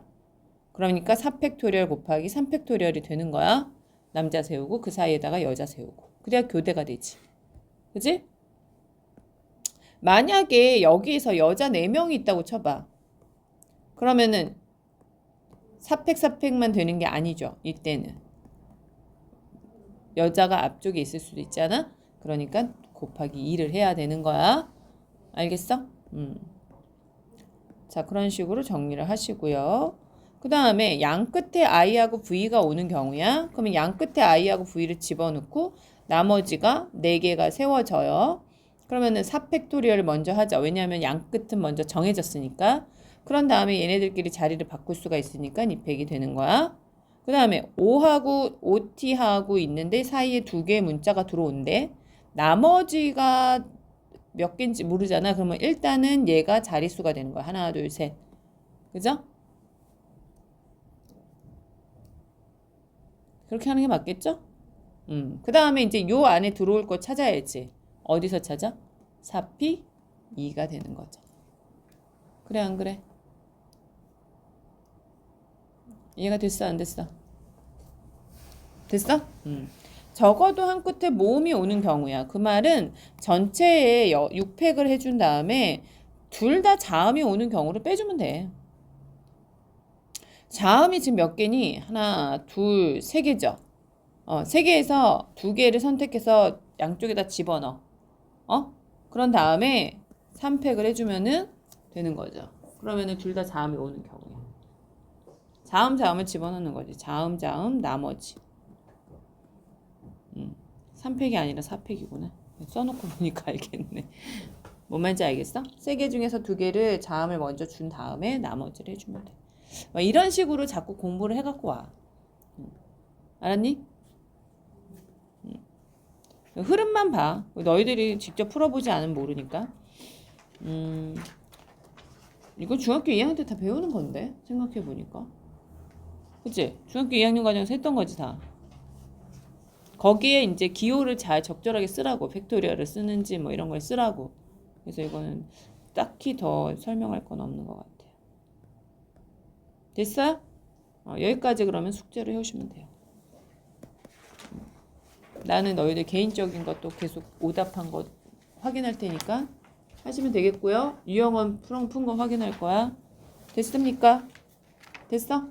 그러니까 4팩토리얼 곱하기 3팩토리얼이 되는 거야. 남자 세우고 그 사이에다가 여자 세우고. 그래야 교대가 되지. 그지? 만약에 여기에서 여자 4명이 있다고 쳐봐. 그러면은 4팩만 되는 게 아니죠. 이때는. 여자가 앞쪽에 있을 수도 있잖아. 그러니까 곱하기 2를 해야 되는 거야. 알겠어? 자, 그런 식으로 정리를 하시고요. 그 다음에 양 끝에 i하고 v가 오는 경우야. 그러면 양 끝에 i하고 v를 집어넣고 나머지가 4개가 세워져요. 그러면은 4팩토리얼을 먼저 하자. 왜냐하면 양 끝은 먼저 정해졌으니까. 그런 다음에 얘네들끼리 자리를 바꿀 수가 있으니까 이 팩이 되는 거야. 그 다음에 5하고 5t하고 있는데 사이에 2개의 문자가 들어온대. 나머지가 몇 개인지 모르잖아. 그러면 일단은 얘가 자릿수가 되는 거야. 하나, 둘, 셋. 그죠? 그렇게 하는 게 맞겠죠? 그 다음에 이제 요 안에 들어올 거 찾아야지. 어디서 찾아? 4p 2가 되는 거죠. 그래, 안 그래? 이해가 됐어, 안 됐어? 됐어? 적어도 한 끝에 모음이 오는 경우야. 그 말은 전체에 6팩을 해준 다음에 둘 다 자음이 오는 경우를 빼주면 돼. 자음이 지금 몇 개니? 하나, 둘, 세 개죠. 세 개에서 두 개를 선택해서 양쪽에다 집어넣어. 그런 다음에 3팩을 해주면은 되는 거죠. 그러면은 둘 다 자음이 오는 경우야. 자음을 집어넣는 거지. 자음, 나머지. 3팩이 아니라 4팩이구나. 써놓고 보니까 알겠네. 뭔 말인지 알겠어? 세 개 중에서 두 개를 자음을 먼저 준 다음에 나머지를 해주면 돼. 막 이런 식으로 자꾸 공부를 해갖고 와. 알았니? 흐름만 봐. 너희들이 직접 풀어보지 않으면 모르니까. 이거 중학교 2학년 때 다 배우는 건데 생각해보니까. 그치? 중학교 2학년 과정에서 했던 거지 다. 거기에 이제 기호를 잘 적절하게 쓰라고. 팩토리얼을 쓰는지 뭐 이런 걸 쓰라고. 그래서 이거는 딱히 더 설명할 건 없는 것 같아요. 됐어요? 여기까지 그러면 숙제로 해오시면 돼요. 나는 너희들 개인적인 것도 계속 오답한 거 확인할 테니까 하시면 되겠고요. 유형원 푼 거 확인할 거야. 됐습니까? 됐어?